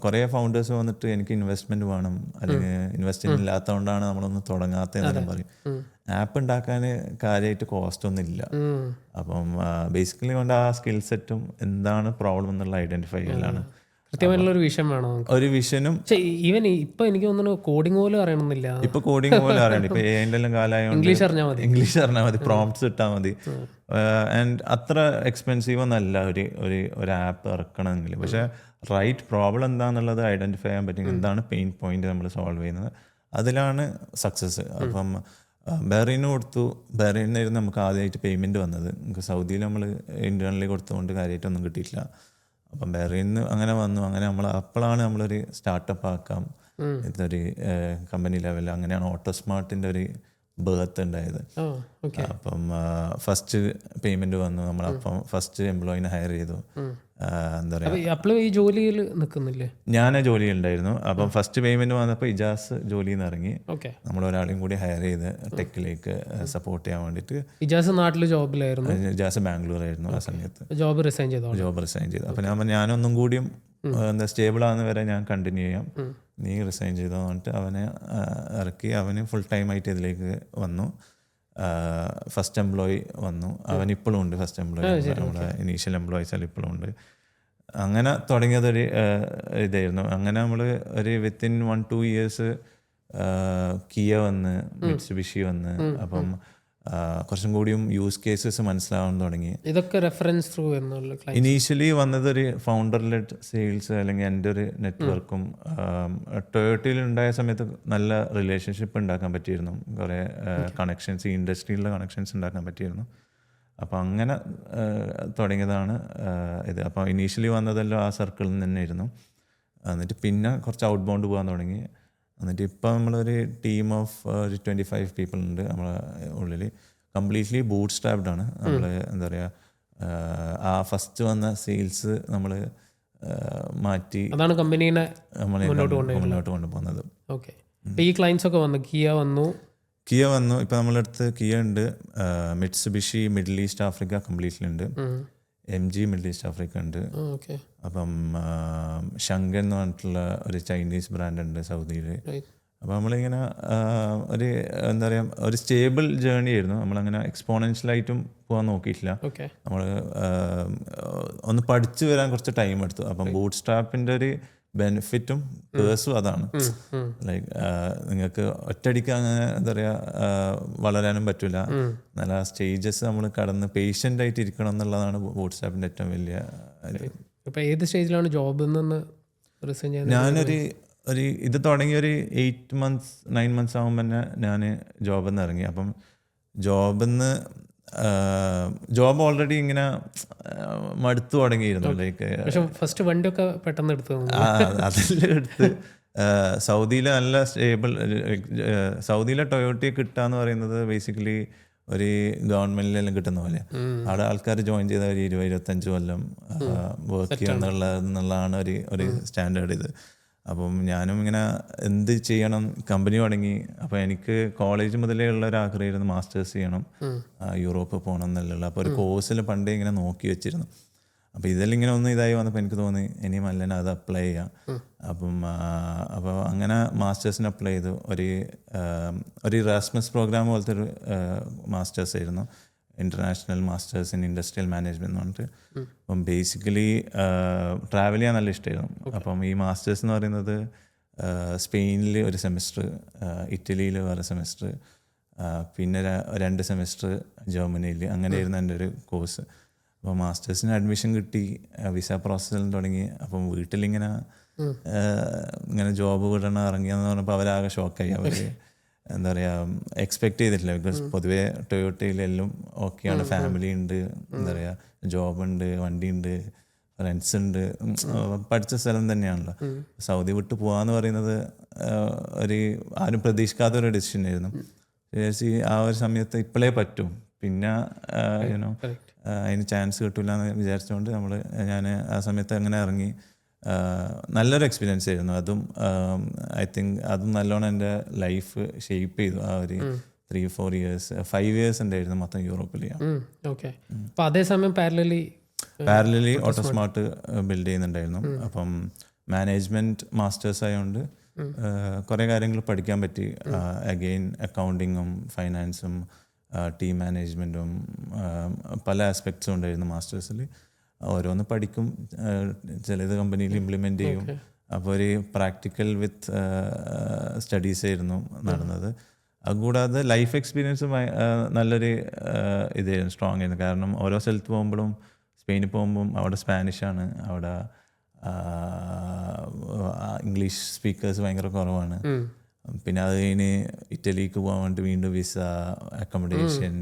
കുറേ ഫൗണ്ടേഴ്സ് വന്നിട്ട് എനിക്ക് ഇൻവെസ്റ്റ്മെന്റ് വേണം, അല്ലെങ്കിൽ ഇൻവെസ്റ്റ്മെന്റ് ഇല്ലാത്തതുകൊണ്ടാണ് നമ്മളൊന്നും തുടങ്ങാത്തതെന്ന് പറയും. ആപ്പ് ഉണ്ടാക്കാൻ കാര്യമായിട്ട് കോസ്റ്റ് ഒന്നും ഇല്ല. അപ്പം ബേസിക്കലി കൊണ്ട് ആ സ്കിൽ സെറ്റും എന്താണ് പ്രോബ്ലം എന്നുള്ള ഐഡന്റിഫൈ ചെയ്യലാണ്. കൃത്യമായിട്ടുള്ള ഒരു വിഷൻ വേണം, ഒരു വിഷനും. ഈവൻ ഇപ്പൊ എനിക്ക് തോന്നുന്നു കോഡിംഗ് പോലും അറിയണമെന്നില്ല. ഇപ്പൊ കോഡിംഗ് പോലും അറിയണ്ട. ഇപ്പൊ AI എല്ലാം കാലമായോണ്ട് ഇംഗ്ലീഷ് അറിഞ്ഞാൽ മതി, പ്രോംപ്റ്റ്സ് ഇട്ടാൽ മതി. ആൻഡ് അത്ര എക്സ്പെൻസീവ് ഒന്നല്ല ഒരു ആപ്പ് ഇറക്കണമെങ്കിൽ. പക്ഷെ റൈറ്റ് പ്രോബ്ലം എന്താണെന്നുള്ളത് ഐഡന്റിഫൈ ചെയ്യാൻ പറ്റും, എന്താണ് പെയിൻ പോയിന്റ് നമ്മൾ സോൾവ് ചെയ്യുന്നത്, അതിലാണ് സക്സസ്. അപ്പം ബെറിന് കൊടുത്തു. ബെറിനായിരുന്നു നമുക്ക് ആദ്യമായിട്ട് പേയ്മെന്റ് വന്നത്. നമുക്ക് സൗദിയിൽ നമ്മൾ ഇന്റേണലി കൊടുത്തുകൊണ്ട് കാര്യമായിട്ടൊന്നും കിട്ടിയിട്ടില്ല. അപ്പം ബെറിന്ന് അങ്ങനെ വന്നു. അങ്ങനെ അപ്പോഴാണ് നമ്മളൊരു സ്റ്റാർട്ടപ്പ് ആക്കാം, ഇതൊരു കമ്പനി ലെവലിൽ. അങ്ങനെയാണ് ഓട്ടോസ്മാർട്ടിൻ്റെ ഒരു ബർത്ത് ഉണ്ടായത്. അപ്പം ഫസ്റ്റ് പേയ്മെന്റ് വന്നു. നമ്മളപ്പം ഫസ്റ്റ് എംപ്ലോയിനെ ഹയർ ചെയ്തു. എന്താ പറയുക, ഈ ജോലിയിൽ നിൽക്കുന്നില്ലേ? ഞാൻ ജോലിയിലുണ്ടായിരുന്നു. അപ്പം ഫസ്റ്റ് പേയ്മെന്റ് വന്നപ്പോൾ ഇജാസ് ജോലിയിൽ നിന്ന് ഇറങ്ങി. നമ്മളൊരാളെയും കൂടി ഹയർ ചെയ്ത് ടെക്കിലേക്ക് സപ്പോർട്ട് ചെയ്യാൻ വേണ്ടിയിട്ട്. ഇജാസ് നാട്ടിൽ ജോബിലായിരുന്നു? ഇജാസ് ബാംഗ്ലൂർ ആയിരുന്നു ആ സമയത്ത്. ജോബ് റിസൈൻ ചെയ്തു. അപ്പം ഞാൻ ഒന്നും കൂടിയും എന്താ സ്റ്റേബിൾ ആകുന്ന വരെ ഞാൻ കണ്ടിന്യൂ ചെയ്യാം, നീ റിസൈൻ ചെയ്തോ പറഞ്ഞിട്ട് അവനെ ഇറക്കി. അവന് ഫുൾ ടൈം ആയിട്ട് ഇതിലേക്ക് വന്നു. ഫസ്റ്റ് എംപ്ലോയി വന്നു. അവൻ ഇപ്പോഴും ഉണ്ട്. ഫസ്റ്റ് എംപ്ലോയി നമ്മുടെ ഇനീഷ്യൽ എംപ്ലോയീസ് ഇപ്പോഴും ഉണ്ട്. അങ്ങനെ തുടങ്ങിയതൊരു ഇതായിരുന്നു. അങ്ങനെ നമ്മൾ ഒരു വിത്തിൻ 1-2 ഇയേഴ്സ് കിയ വന്ന്, മിറ്റ്സുബിഷി വന്ന്. അപ്പം കുറച്ചും കൂടിയും യൂസ് കേസസ് മനസ്സിലാവാൻ തുടങ്ങി. ഇതൊക്കെ റെഫറൻസ് ത്രൂ എന്നുള്ള ഇനീഷ്യലി വന്നതൊരു ഫൗണ്ടർ ലെഡ് സെയിൽസ്, അല്ലെങ്കിൽ എൻ്റെ ഒരു നെറ്റ്വർക്കും. ടൊയോട്ടയിൽ ഉണ്ടായ സമയത്ത് നല്ല റിലേഷൻഷിപ്പ് ഉണ്ടാക്കാൻ പറ്റിയിരുന്നു. കുറേ കണക്ഷൻസ്, ഈ ഇൻഡസ്ട്രിയിലുള്ള കണക്ഷൻസ് ഉണ്ടാക്കാൻ പറ്റിയിരുന്നു. അപ്പോൾ അങ്ങനെ തുടങ്ങിയതാണ് ഇത്. അപ്പോൾ ഇനീഷ്യലി വന്നതെല്ലാം ആ സർക്കിളിൽ നിന്ന് തന്നെയായിരുന്നു. എന്നിട്ട് പിന്നെ കുറച്ച് ഔട്ട് ബൗണ്ട് പോകാൻ തുടങ്ങി. എന്നിട്ട് ഇപ്പം നമ്മളൊരു ടീം ഓഫ് ഒരു 25 പീപ്പിൾ ഉണ്ട് നമ്മളെ ഉള്ളിൽ. കംപ്ലീറ്റ്ലി ബൂട്ട് സ്ട്രാപ്ഡ് ആണ്. നമ്മൾ എന്താ പറയുക, ആ ഫസ്റ്റ് വന്ന സെയിൽസ് നമ്മൾ മാറ്റി അതാണ് കമ്പനീനെ മുന്നോട്ട് കൊണ്ടുപോകുന്നത്. ഓക്കെ. ഈ ക്ലയൻസ് ഒക്കെ വന്നു, കിയ വന്നു. ഇപ്പം നമ്മളെ അടുത്ത് കിയ ഉണ്ട്, Mitsubishi middle east Africa completely ഉണ്ട്, MG മിഡിൽ ഈസ്റ്റ് ആഫ്രിക്ക ഉണ്ട്. അപ്പം ഷങ്കൻ എന്ന് പറഞ്ഞിട്ടുള്ള ഒരു ചൈനീസ് ബ്രാൻഡ് ഉണ്ട് സൗദിയിൽ. അപ്പോൾ നമ്മളിങ്ങനെ ഒരു എന്താ പറയുക, ഒരു സ്റ്റേബിൾ ജേർണി ആയിരുന്നു. നമ്മളങ്ങനെ എക്സ്പോണൻഷ്യലായിട്ടും പോകാൻ നോക്കിയിട്ടില്ല. നമ്മൾ ഒന്ന് പഠിച്ചു വരാൻ കുറച്ച് ടൈം എടുത്തു. അപ്പം ബൂട്ട് സ്ട്രാപ്പിൻ്റെ ഒരു ബെനിഫിറ്റും കേസും അതാണ്. ലൈക്ക് നിങ്ങൾക്ക് ഒറ്റയടിക്ക് അങ്ങനെ എന്താ പറയുക വളരാനും പറ്റില്ല. നല്ല സ്റ്റേജസ് നമ്മൾ കടന്ന് പേഷ്യൻ്റ് ആയിട്ട് ഇരിക്കണം എന്നുള്ളതാണ് ബൂട്ട് സ്ട്രാപ്പിൻ്റെ ഏറ്റവും വലിയ. ഏത് സ്റ്റേജിലാണ് ജോബിൽ നിന്ന് റിസൈൻ ചെയ്യുന്നത്? ഞാനൊരു ഇത് തുടങ്ങി ഒരു 8 months 9 months ആകുമ്പോൾ തന്നെ ഞാൻ ജോബിൽ നിന്ന് ഇറങ്ങി. അപ്പം ജോബ് ഓൾറെഡി ഇങ്ങനെ മടുത്തു തുടങ്ങിയിരുന്നു. ലൈക്ക് ഫസ്റ്റ് വണ്ടിയൊക്കെ പെട്ടെന്ന് എടുത്തു, അതെല്ലാം എടുത്ത് സൗദിയിലെ നല്ല സ്റ്റേബിൾ. സൗദിയിലെ ടൊയോട്ടയെ കിട്ടുക എന്ന് പറയുന്നത് ബേസിക്കലി ഒരു ഗവൺമെന്റിലെല്ലാം കിട്ടുന്ന പോലെ. അവിടെ ആൾക്കാർ ജോയിൻ ചെയ്ത ഒരു 20-25 കൊല്ലം വർക്ക് ചെയ്യുന്നുള്ളതാണ് ഒരു സ്റ്റാൻഡേർഡ് ഇത്. അപ്പം ഞാനും ഇങ്ങനെ എന്ത് ചെയ്യണം, കമ്പനി തുടങ്ങി. അപ്പോൾ എനിക്ക് കോളേജ് മുതലേ ഉള്ള ഒരു ആഗ്രഹമായിരുന്നു മാസ്റ്റേഴ്സ് ചെയ്യണം, യൂറോപ്പ് പോകണം എന്നുള്ളത്. അപ്പോൾ ഒരു കോഴ്സിൽ പണ്ടേ ഇങ്ങനെ നോക്കി വെച്ചിരുന്നു. അപ്പോൾ ഇതെല്ലാം ഇങ്ങനെ ഒന്ന് ഇതായി വന്നപ്പോൾ എനിക്ക് തോന്നി ഇനിയും അല്ല അത് അപ്ലൈ ചെയ്യാം. അപ്പോൾ അങ്ങനെ മാസ്റ്റേഴ്സിന് അപ്ലൈ ചെയ്തു. ഒരു ഇറാസ്മസ് പ്രോഗ്രാം പോലത്തെ ഒരു മാസ്റ്റേഴ്സ് ആയിരുന്നു. International masters in industrial management എന്ന് പറഞ്ഞിട്ട്. അപ്പം ബേസിക്കലി ട്രാവൽ ചെയ്യാൻ നല്ല ഇഷ്ടമായിരുന്നു. അപ്പം ഈ മാസ്റ്റേഴ്സ് എന്ന് പറയുന്നത് സ്പെയിനിൽ ഒരു സെമിസ്റ്റർ, ഇറ്റലിയിൽ വേറെ സെമിസ്റ്റർ, പിന്നെ 2 സെമിസ്റ്റർ ജർമ്മനിയിൽ, അങ്ങനെയായിരുന്നു എൻ്റെ ഒരു കോഴ്സ്. അപ്പോൾ മാസ്റ്റേഴ്സിന് അഡ്മിഷൻ കിട്ടി, വിസ പ്രോസസ്സെല്ലാം തുടങ്ങി. അപ്പം വീട്ടിലിങ്ങനെ ഇങ്ങനെ ജോബ് വിടണം ഇറങ്ങിയെന്ന് പറഞ്ഞപ്പോൾ അവരാകെ ഷോക്കായി. അവർ എന്താ പറയുക എക്സ്പെക്റ്റ് ചെയ്തിട്ടില്ല. ബിക്കോസ് പൊതുവേ ടൊയോട്ടയിലെല്ലാം ഓക്കെയാണ്, ഫാമിലി ഉണ്ട്, എന്താ പറയുക ജോബുണ്ട്, വണ്ടിയുണ്ട്, ഫ്രണ്ട്സ് ഉണ്ട്, പഠിച്ച സ്ഥലം തന്നെയാണല്ലോ. സൗദി വിട്ട് പോകാന്ന് പറയുന്നത് ആരും പ്രതീക്ഷിക്കാത്ത ഒരു ഡിസിഷൻ ആയിരുന്നു. ആ ഒരു സമയത്ത് ഇപ്പോഴേ പറ്റും, പിന്നെ യുനോ അതിന് ചാൻസ് കിട്ടില്ല എന്ന് വിചാരിച്ചുകൊണ്ട് ഞാൻ ആ സമയത്ത് അങ്ങനെ ഇറങ്ങി. നല്ലൊരു എക്സ്പീരിയൻസ് ആയിരുന്നു അതും. ഐ തിങ്ക് അതും നല്ലോണം എൻ്റെ ലൈഫ് ഷേപ്പ് ചെയ്തു. ആ ഒരു 3-4 ഇയേഴ്സ് 5 ഇയേഴ്സ് ഉണ്ടായിരുന്നു മൊത്തം യൂറോപ്പിൽ. ഓക്കെ. അപ്പോൾ അതേസമയം പാരലലി ഓട്ടോസ്മാർട്ട് ബിൽഡ് ചെയ്യുന്നുണ്ടായിരുന്നു. അപ്പം മാനേജ്മെൻറ്റ് മാസ്റ്റേഴ്സ് ആയതുകൊണ്ട് കുറേ കാര്യങ്ങൾ പഠിക്കാൻ പറ്റി. അഗെയിൻ അക്കൗണ്ടിങ്ങും ഫൈനാൻസും ടീം മാനേജ്മെൻറ്റും പല ആസ്പെക്ട്സും ഉണ്ടായിരുന്നു മാസ്റ്റേഴ്സിൽ. ഓരോന്ന് പഠിക്കും, ചിലത് കമ്പനിയിൽ ഇംപ്ലിമെൻ്റ് ചെയ്യും. അപ്പോൾ ഒരു പ്രാക്ടിക്കൽ വിത്ത് സ്റ്റഡീസ് ആയിരുന്നു നടന്നത്. അതുകൂടാതെ ലൈഫ് എക്സ്പീരിയൻസ് നല്ലൊരു ഇതായിരുന്നു, സ്ട്രോങ് ആയിരുന്നു. കാരണം ഓരോ സ്ഥലത്ത് പോകുമ്പോഴും, സ്പെയിനിൽ പോകുമ്പം അവിടെ സ്പാനിഷാണ്, അവിടെ ഇംഗ്ലീഷ് സ്പീക്കേഴ്സ് ഭയങ്കര കുറവാണ്. പിന്നെ അത് കഴിഞ്ഞ് ഇറ്റലിക്ക് പോകാൻ വേണ്ടി വീണ്ടും വിസ, അക്കോമഡേഷൻ,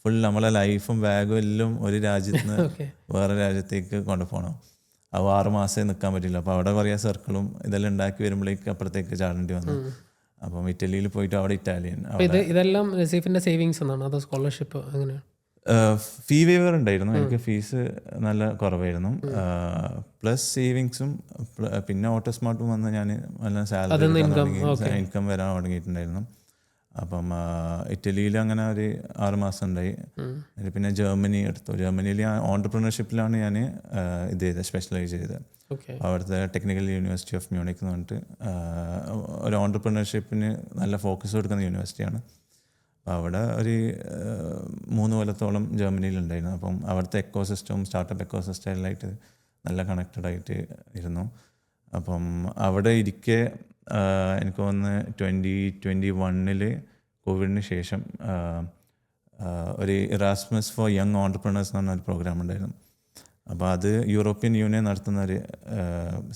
ഫുൾ നമ്മളെ ലൈഫും ബാഗും എല്ലാം ഒരു രാജ്യത്ത് നിന്ന് വേറെ രാജ്യത്തേക്ക് കൊണ്ടുപോകണം. അപ്പോൾ 6 മാസമേ നിൽക്കാൻ പറ്റില്ല. അപ്പോൾ അവിടെ കുറേ സർക്കിളും ഇതെല്ലാം ഉണ്ടാക്കി വരുമ്പോഴേക്ക് അപ്പുറത്തേക്ക് ചാടേണ്ടി വന്നു. അപ്പം ഇറ്റലിയിൽ പോയിട്ട് അവിടെ ഇറ്റാലിയൻ. ഇതെല്ലാം നസീഫിന്റെ സേവിങ്സ് എന്നാണ്, അതോ സ്കോളർഷിപ്പ് എങ്ങനെയാണ്? ഫീ വേവർ ഉണ്ടായിരുന്നു, എനിക്ക് ഫീസ് നല്ല കുറവായിരുന്നു, പ്ലസ് സേവിങ്സും. പിന്നെ ഓട്ടോസ്മാർട്ടും വന്ന് ഞാൻ നല്ല സാലറി ഇൻകം വരാൻ തുടങ്ങിയിട്ടുണ്ടായിരുന്നു. അപ്പം ഇറ്റലിയിൽ അങ്ങനെ ഒരു 6 മാസം ഉണ്ടായി. പിന്നെ ജർമ്മനി എടുത്തു. ജർമ്മനിയിൽ ഓൺടർപ്രണർഷിപ്പിലാണ് ഞാൻ ഇത് ചെയ്തത്, സ്പെഷ്യലൈസ് ചെയ്തത്. അവിടുത്തെ ടെക്നിക്കൽ യൂണിവേഴ്സിറ്റി ഓഫ് മ്യൂണിക് എന്ന് പറഞ്ഞിട്ട് ഒരു ഓൺടർപ്രണർഷിപ്പിന് നല്ല ഫോക്കസ് കൊടുക്കുന്ന യൂണിവേഴ്സിറ്റിയാണ്. അവിടെ ഒരു 3 കൊല്ലത്തോളം ജർമ്മനിയിലുണ്ടായിരുന്നു. അപ്പം അവിടുത്തെ എക്കോസിസ്റ്റവും സ്റ്റാർട്ടപ്പ് എക്കോസിസ്റ്റമായിട്ട് നല്ല കണക്റ്റഡ് ആയിട്ട് ഇരുന്നു. അപ്പം അവിടെ ഇരിക്കെ എനിക്ക് തോന്നുന്നു 2021 കോവിഡിന് ശേഷം ഒരു ഇറാസ്മസ് ഫോർ യങ് ഓൺടർപ്രണേഴ്സ് എന്ന് പറഞ്ഞൊരു പ്രോഗ്രാം ഉണ്ടായിരുന്നു. അപ്പോൾ അത് യൂറോപ്യൻ യൂണിയൻ നടത്തുന്ന ഒരു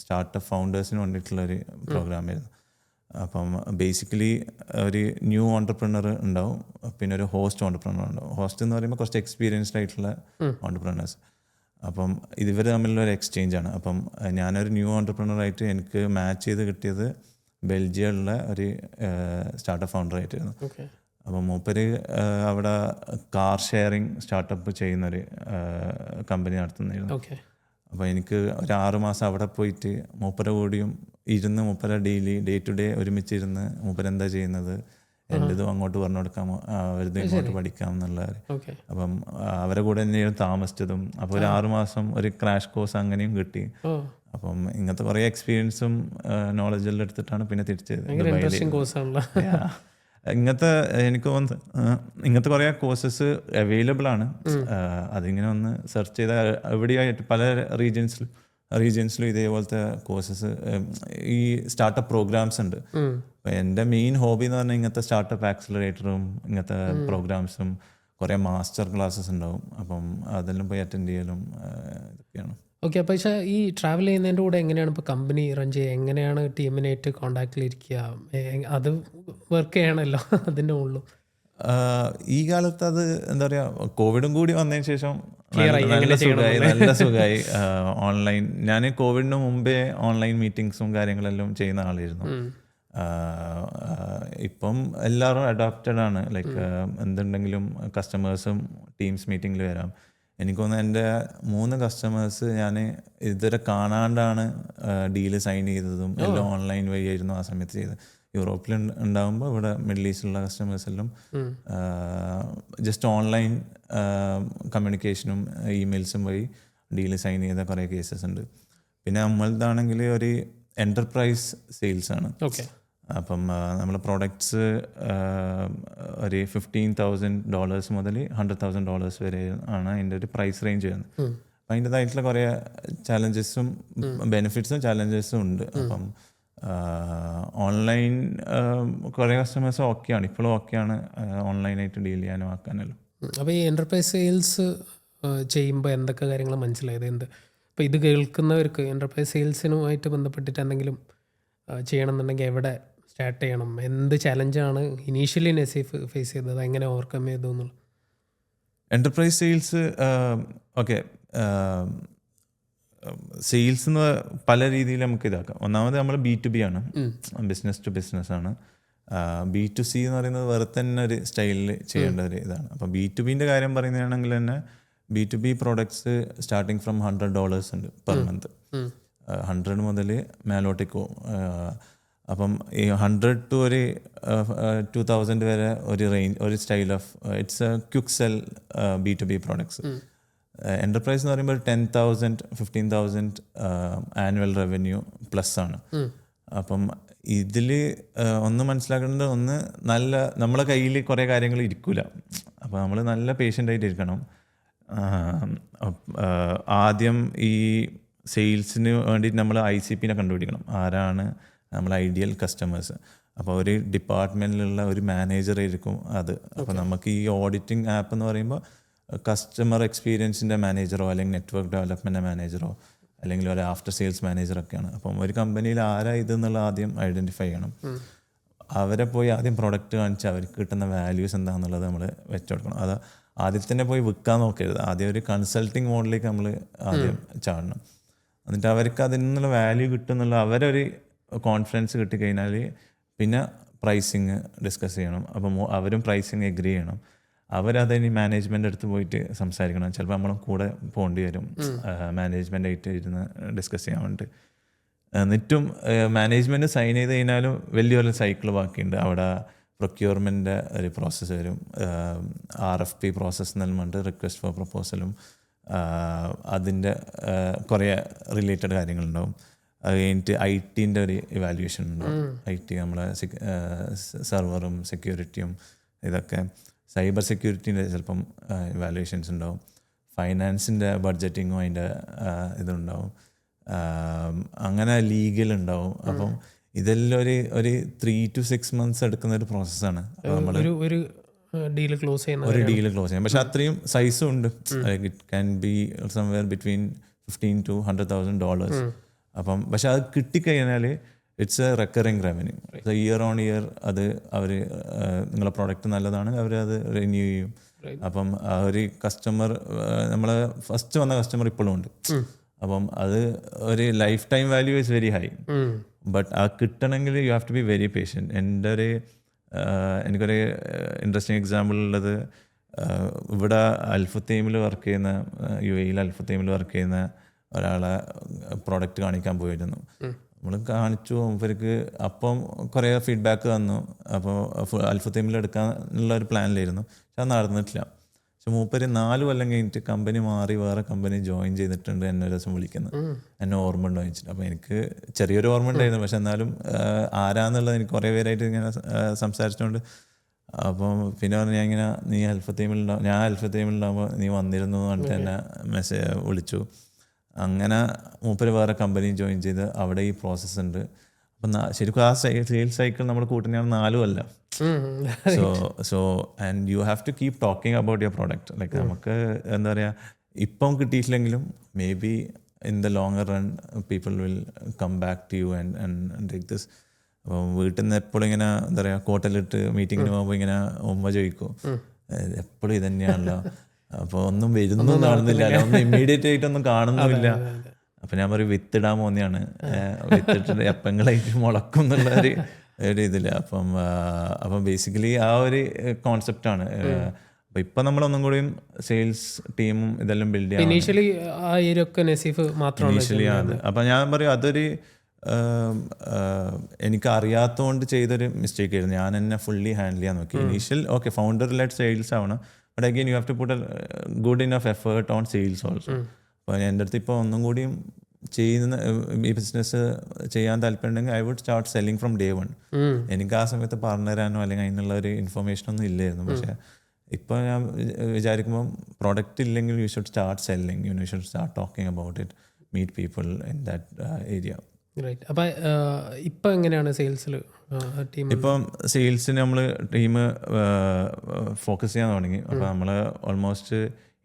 സ്റ്റാർട്ടപ്പ് ഫൗണ്ടേഴ്സിന് വേണ്ടിയിട്ടുള്ളൊരു പ്രോഗ്രാമായിരുന്നു. അപ്പം ബേസിക്കലി ഒരു ന്യൂ ഓൺടർപ്രണർ ഉണ്ടാവും, പിന്നെ ഒരു ഹോസ്റ്റ് ഓൺടർപ്രണർ ഉണ്ടാവും. ഹോസ്റ്റ് എന്ന് പറയുമ്പോൾ കുറച്ച് എക്സ്പീരിയൻസ്ഡ് ആയിട്ടുള്ള ഓൺടർപ്രണേഴ്സ്. അപ്പം ഇവർ തമ്മിലുള്ള ഒരു എക്സ്ചേഞ്ചാണ്. അപ്പം ഞാനൊരു ന്യൂ ഓൺടർപ്രണറായിട്ട് എനിക്ക് മാച്ച് ചെയ്ത് കിട്ടിയത് ബെൽജിയമുള്ള ഒരു സ്റ്റാർട്ടപ്പ് ഫൗണ്ടറായിട്ടായിരുന്നു. അപ്പം മൂപ്പര് അവിടെ കാർ ഷെയറിങ് സ്റ്റാർട്ടപ്പ് ചെയ്യുന്നൊരു കമ്പനി നടത്തുന്നതായിരുന്നു. അപ്പോൾ എനിക്ക് ഒരു 6 മാസം അവിടെ പോയിട്ട് മൂപ്പര കൂടിയും ഇരുന്ന് മൂപ്പര ഡെയിലി ഡേ ടു ഡേ ഒരുമിച്ചിരുന്ന് മൂപ്പരെന്താ ചെയ്യുന്നത്, എൻ്റെതും അങ്ങോട്ട് പറഞ്ഞു കൊടുക്കാമോ, അവരതും ഇങ്ങോട്ട് പഠിക്കാം എന്നുള്ള. അപ്പം അവരെ കൂടെ തന്നെയാണ് താമസിച്ചതും. അപ്പോൾ ഒരു 6 മാസം ഒരു ക്രാഷ് കോഴ്സ് അങ്ങനെയും കിട്ടി. അപ്പം ഇങ്ങനത്തെ കുറേ എക്സ്പീരിയൻസും നോളജെല്ലാം എടുത്തിട്ടാണ് പിന്നെ തിരിച്ചത്. ഇങ്ങനത്തെ എനിക്ക് തോന്നുന്നു ഇങ്ങനത്തെ കുറേ കോഴ്സസ് അവൈലബിൾ ആണ്. അതിങ്ങനെ ഒന്ന് സെർച്ച് ചെയ്താൽ എവിടെയായിട്ട് പല റീജിയൻസിലും ഇതേപോലത്തെ കോഴ്സസ്, ഈ സ്റ്റാർട്ടപ്പ് പ്രോഗ്രാംസ് ഉണ്ട്. അപ്പം എൻ്റെ മെയിൻ ഹോബി എന്ന് പറഞ്ഞാൽ ഇങ്ങനത്തെ സ്റ്റാർട്ടപ്പ് ആക്സിലറേറ്ററും ഇങ്ങനത്തെ പ്രോഗ്രാംസും കുറേ മാസ്റ്റർ ക്ലാസ്സസ് ഉണ്ടാവും. അപ്പം അതെല്ലാം പോയി അറ്റൻഡ് ചെയ്യലും ഇതൊക്കെയാണ്. ഓക്കെ. അപ്പോൾ പക്ഷേ ഈ ട്രാവൽ ചെയ്യുന്നതിൻ്റെ കൂടെ എങ്ങനെയാണ് ഇപ്പോൾ കമ്പനി റൺ ചെയ്യുക, എങ്ങനെയാണ് ടീമിനായിട്ട് കോണ്ടാക്റ്റിലിരിക്കുക, അത് വർക്ക് ചെയ്യണമല്ലോ അതിൻ്റെ മുകളിലും. ഈ കാലത്ത് അത് എന്താ പറയുക, കോവിഡും കൂടി വന്നതിന് ശേഷം നല്ല സുഖമായി. ഓൺലൈൻ, ഞാൻ കോവിഡിന് മുമ്പേ ഓൺലൈൻ മീറ്റിങ്സും കാര്യങ്ങളെല്ലാം ചെയ്യുന്ന ആളായിരുന്നു. ഇപ്പം എല്ലാവരും അഡോപ്റ്റഡ് ആണ്. ലൈക്ക് എന്തുണ്ടെങ്കിലും കസ്റ്റമേഴ്സും ടീംസ് മീറ്റിങ്ങിൽ വരാം. എനിക്ക് തോന്നുന്നു എൻ്റെ 3 കസ്റ്റമേഴ്സ് ഞാൻ ഇതുവരെ കാണാണ്ടാണ് ഡീല് സൈൻ ചെയ്തതും എല്ലാം ഓൺലൈൻ വഴിയായിരുന്നു ആ സമയത്ത് ചെയ്തത്. യൂറോപ്പിൽ ഉണ്ടാകുമ്പോൾ ഇവിടെ മിഡിൽ ഈസ്റ്റിലുള്ള കസ്റ്റമേഴ്സ് എല്ലാം ജസ്റ്റ് ഓൺലൈൻ കമ്മ്യൂണിക്കേഷനും ഇമെയിൽസും വഴി ഡീല് സൈൻ ചെയ്ത കുറേ കേസസ് ഉണ്ട്. പിന്നെ നമ്മളതാണെങ്കിൽ ഒരു എൻ്റർപ്രൈസ് സെയിൽസ് ആണ്. അപ്പം നമ്മൾ പ്രോഡക്ട്സ് ഒരു $15,000 മുതൽ $100,000 വരെ ആണ് അതിൻ്റെ ഒരു പ്രൈസ് റേഞ്ച് വരുന്നത്. അപ്പം അതിൻ്റെതായിട്ടുള്ള കുറേ ചാലഞ്ചസും ബെനിഫിറ്റ്സും ചാലഞ്ചസും ഉണ്ട്. അപ്പം ഓൺലൈൻ കുറേ കസ്റ്റമേഴ്സ് ഓക്കെയാണ്, ഇപ്പോഴും ഓക്കെയാണ് ഓൺലൈനായിട്ട് ഡീൽ ചെയ്യാനും ആക്കാനല്ലോ. അപ്പോൾ ഈ എൻ്റർപ്രൈസ് സെയിൽസ് ചെയ്യുമ്പോൾ എന്തൊക്കെ കാര്യങ്ങൾ മനസ്സിലായത്? ഇപ്പോൾ ഇത് കേൾക്കുന്നവർക്ക് എൻ്റർപ്രൈസ് സെയിൽസിനുമായിട്ട് ബന്ധപ്പെട്ടിട്ട് എന്തെങ്കിലും ചെയ്യണമെന്നുണ്ടെങ്കിൽ എവിടെ സ്റ്റാർട്ട് ചെയ്യണം, എന്ത് ചലഞ്ചാണ് ഇനീഷ്യലി നസീഫ് ഫേസ് ചെയ്തത്, എങ്ങനെ ഓവർകം ചെയ്തു എന്നുള്ളത്? എൻ്റർപ്രൈസ് സെയിൽസ് ഓക്കെ, സെയിൽസ് എന്ന് പല രീതിയിൽ നമുക്ക് ഇതാക്കാം. ഒന്നാമത് നമ്മൾ B2B ആണ്, ബിസിനസ് ടു ബിസിനസ് ആണ്. B2C എന്ന് പറയുന്നത് വേറെ തന്നെ ഒരു സ്റ്റൈലിൽ ചെയ്യേണ്ട ഒരു ഇതാണ്. അപ്പം B2Bൻ്റെ കാര്യം പറയുകയാണെങ്കിൽ തന്നെ B2B പ്രോഡക്ട്സ് സ്റ്റാർട്ടിങ് ഫ്രം $100 ഉണ്ട് പെർ മന്ത്. 100 മുതൽ മേലോട്ടേക്ക് പോകും. അപ്പം ഈ 100 to ഒരു 2000 വരെ ഒരു റേഞ്ച്, ഒരു style of its A quick cell B2B products. Enterprise എന്ന് പറയുമ്പോൾ 10,000 15,000 ആനുവൽ റവന്യൂ പ്ലസ് ആണ്. അപ്പം ഇതിൽ ഒന്ന് മനസ്സിലാക്കേണ്ടത്, ഒന്ന് നല്ല നമ്മളെ കയ്യിൽ കുറേ കാര്യങ്ങൾ ഇരിക്കില്ല. അപ്പോൾ നമ്മൾ നല്ല പേഷ്യൻ്റായിട്ട് ഇരിക്കണം. ആദ്യം ഈ സെയിൽസിന് വേണ്ടിയിട്ട് നമ്മൾ ICPനെ കണ്ടുപിടിക്കണം, ആരാണ് നമ്മൾ ഐഡിയൽ കസ്റ്റമേഴ്സ്. അപ്പോൾ ഒരു ഡിപ്പാർട്ട്മെൻറ്റിലുള്ള ഒരു മാനേജറായിരിക്കും അത്. അപ്പോൾ നമുക്ക് ഈ ഓഡിറ്റിംഗ് ആപ്പ് എന്ന് പറയുമ്പോൾ കസ്റ്റമർ എക്സ്പീരിയൻസിൻ്റെ മാനേജറോ അല്ലെങ്കിൽ നെറ്റ്വർക്ക് ഡെവലപ്മെൻറ്റ് മാനേജറോ അല്ലെങ്കിൽ ഒരു ആഫ്റ്റർ സെയിൽസ് മാനേജറൊക്കെയാണ്. അപ്പം ഒരു കമ്പനിയിൽ ആരാ ഇതെന്നുള്ള ആദ്യം ഐഡൻറ്റിഫൈ ചെയ്യണം. അവരെ പോയി ആദ്യം പ്രൊഡക്റ്റ് കാണിച്ച് അവർക്ക് കിട്ടുന്ന വാല്യൂസ് എന്താണെന്നുള്ളത് നമ്മൾ വെച്ചുകൊടുക്കണം. അത് ആദ്യം തന്നെ പോയി വിൽക്കാൻ നോക്കരുത്. ആദ്യം ഒരു കൺസൾട്ടിങ് മോഡിലേക്ക് നമ്മൾ ആദ്യം ചാടണം. എന്നിട്ട് അവർക്ക് അതിൽ നിന്നുള്ള വാല്യൂ കിട്ടുന്നുള്ള അവരൊരു കോൺഫിഡൻസ് കിട്ടിക്കഴിഞ്ഞാൽ പിന്നെ പ്രൈസിങ് ഡിസ്കസ് ചെയ്യണം. അപ്പം അവരും പ്രൈസിങ് എഗ്രി ചെയ്യണം. അവരതിന് മാനേജ്മെൻ്റ് അടുത്ത് പോയിട്ട് സംസാരിക്കണം. ചിലപ്പോൾ നമ്മളും കൂടെ പോകേണ്ടി വരും മാനേജ്മെൻ്റായിട്ട് ഇരുന്ന് ഡിസ്കസ് ചെയ്യാൻ വേണ്ടിയിട്ട്. എന്നിട്ടും മാനേജ്മെൻറ്റ് സൈൻ ചെയ്ത് കഴിഞ്ഞാലും വലിയൊരു സൈക്കിൾ ബാക്കിയുണ്ട്. അവിടെ പ്രൊക്യൂർമെൻ്റ് ഒരു പ്രോസസ്സ് വരും, RFP പ്രോസസ്സ് എന്ന് പറഞ്ഞിട്ട് റിക്വസ്റ്റ് ഫോർ പ്രപ്പോസലും അതിൻ്റെ കുറേ റിലേറ്റഡ് കാര്യങ്ങളുണ്ടാവും. അത് കഴിഞ്ഞിട്ട് IT-ൻ്റെ ഒരു ഇവാലുവേഷൻ ഉണ്ടാവും. IT നമ്മളെ സെർവറും സെക്യൂരിറ്റിയും ഇതൊക്കെ, സൈബർ സെക്യൂരിറ്റീൻ്റെ ചിലപ്പം ഇവാലുവേഷൻസ് ഉണ്ടാവും. ഫൈനാൻസിൻ്റെ ബഡ്ജറ്റിങ്ങും അതിൻ്റെ ഇതുണ്ടാവും. അങ്ങനെ ലീഗൽ ഉണ്ടാവും. അപ്പം ഇതെല്ലാം ഒരു 3 to 6 months എടുക്കുന്ന ഒരു പ്രോസസ്സാണ്. നമ്മൾ ഒരു ഡീല് ക്ലോസ് ചെയ്യാം. പക്ഷെ അത്രയും സൈസും ഉണ്ട്. It can be somewhere between $15,000 to $100,000. അപ്പം പക്ഷെ അത് കിട്ടിക്കഴിഞ്ഞാൽ it's A recurring revenue. Year on year അത് അവർ നിങ്ങളെ പ്രോഡക്റ്റ് നല്ലതാണ്, അവരത് റിന്യൂ ചെയ്യും. അപ്പം ആ ഒരു കസ്റ്റമർ, നമ്മളെ ഫസ്റ്റ് വന്ന കസ്റ്റമർ ഇപ്പോഴും ഉണ്ട്. അപ്പം അത് ഒരു life time value is very high. But ആ കിട്ടണമെങ്കിൽ you have to be very patient. എനിക്കൊരു ഇൻട്രസ്റ്റിംഗ് എക്സാമ്പിൾ ഉള്ളത്, ഇവിടെ അൽഫുത്തൈമിൽ വർക്ക് ചെയ്യുന്ന, UAE അൽഫുത്തൈമിൽ വർക്ക് ചെയ്യുന്ന ഒരാളെ പ്രോഡക്റ്റ് കാണിക്കാൻ പോയിരുന്നു. നമ്മൾ കാണിച്ചു, മൂപ്പർക്ക് അപ്പം കുറേ ഫീഡ്ബാക്ക് തന്നു. അപ്പോൾ അൽഫുത്തൈമിൽ എടുക്കാനുള്ള ഒരു പ്ലാനിലായിരുന്നു. പക്ഷെ അത് നടന്നിട്ടില്ല. പക്ഷെ മൂപ്പര് 4 കൊല്ലം കഴിഞ്ഞിട്ട് കമ്പനി മാറി വേറെ കമ്പനി ജോയിൻ ചെയ്തിട്ടുണ്ട്. എന്നെ ഒരു ദിവസം വിളിക്കുന്നത്, എന്നെ ഓർമ്മ ഉണ്ടോ ചോദിച്ചിട്ട്. അപ്പോൾ എനിക്ക് ചെറിയൊരു ഓർമ്മ ഉണ്ടായിരുന്നു, പക്ഷെ എന്നാലും ആരാന്നുള്ളത് എനിക്ക് കുറേ പേരായിട്ട് ഇങ്ങനെ സംസാരിച്ചുകൊണ്ട്. അപ്പം പിന്നെ പറഞ്ഞു, നീ അൽഫത്തൈമിലുണ്ടാവും, ഞാൻ അൽഫത്തൈമിലുണ്ടാകുമ്പോൾ നീ വന്നിരുന്നു എന്ന് പറഞ്ഞിട്ട് എന്നെ വിളിച്ചു. അങ്ങനെ മൂപ്പര് വേറെ കമ്പനി ജോയിൻ ചെയ്ത് അവിടെ ഈ പ്രോസസ്സ് ഉണ്ട്. അപ്പം ശരിക്കും ആ സെയിൽസ് സൈക്കിൾ നമ്മൾ കൂട്ടുന്നതാണ് 4 കൊല്ലം. So and you have to keep talking about your product. Like നമുക്ക് എന്താ പറയുക, ഇപ്പം കിട്ടിയിട്ടില്ലെങ്കിലും maybe in the longer run people will come back to you and take this. അപ്പം വീട്ടിൽ നിന്ന് എപ്പോഴും ഇങ്ങനെ എന്താ പറയുക, കോട്ടലിട്ട് മീറ്റിങ്ങിന് പോകുമ്പോൾ ഇങ്ങനെ ഉമ്മ ചോദിക്കും, എപ്പോഴും ഇത് തന്നെയാണല്ലോ, അപ്പോൾ ഒന്നും വരുന്നു കാണുന്നില്ല, ഒന്നും ഇമ്മീഡിയറ്റ് ആയിട്ടൊന്നും കാണുന്നുമില്ല. അപ്പം ഞാൻ പറയും, വിത്തിടാൻ പോകുന്നതാണ്, വിത്തിട്ട് എപ്പങ്ങളായിട്ട് മുളക്കും എന്നുള്ള ഒരു ഇതിൽ. അപ്പം ബേസിക്കലി ആ ഒരു കോൺസെപ്റ്റാണ്. അപ്പം ഇപ്പം നമ്മളൊന്നും കൂടിയും സെയിൽസ് ടീമും ഇതെല്ലാം ബിൽഡ് ചെയ്യാം. ഇനീഷ്യലി ആ ഏരിയൊക്കെ നസീഫ് മാത്രമാണ്. ഇനീഷ്യലി അത്. അപ്പം ഞാൻ പറയും, അതൊരു എനിക്ക് അറിയാത്തതുകൊണ്ട് ചെയ്തൊരു മിസ്റ്റേക്ക് ആയിരുന്നു. ഞാൻ എന്നെ ഫുള്ളി ഹാൻഡിൽ ചെയ്യാൻ നോക്കി. Initial okay, founder led sales ആവണം, but again you have to put a good enough effort on sales also. അപ്പോൾ എൻ്റെ അടുത്ത് ഇപ്പോൾ ഒന്നും കൂടിയും ചെയ്യുന്ന ഈ ബിസിനസ് ചെയ്യാൻ താല്പര്യമുണ്ടെങ്കിൽ I would start selling from day 1. എനിക്ക് ആ സമയത്ത് പറഞ്ഞു തരാനോ അല്ലെങ്കിൽ അതിനുള്ള ഒരു ഇൻഫർമേഷനൊന്നും ഇല്ലായിരുന്നു. പക്ഷേ ഇപ്പോൾ ഞാൻ വിചാരിക്കുമ്പം പ്രോഡക്റ്റ് ഇല്ലെങ്കിൽ you should start selling, you should start talking about it, meet people in that area. Right. അപ്പം ഇപ്പം എങ്ങനെയാണ് സെയിൽസിൽ ടീം? ഇപ്പം സെയിൽസിന് നമ്മൾ ടീം ഫോക്കസ് ചെയ്യാൻ തുടങ്ങി. അപ്പോൾ നമ്മൾ ഓൾമോസ്റ്റ്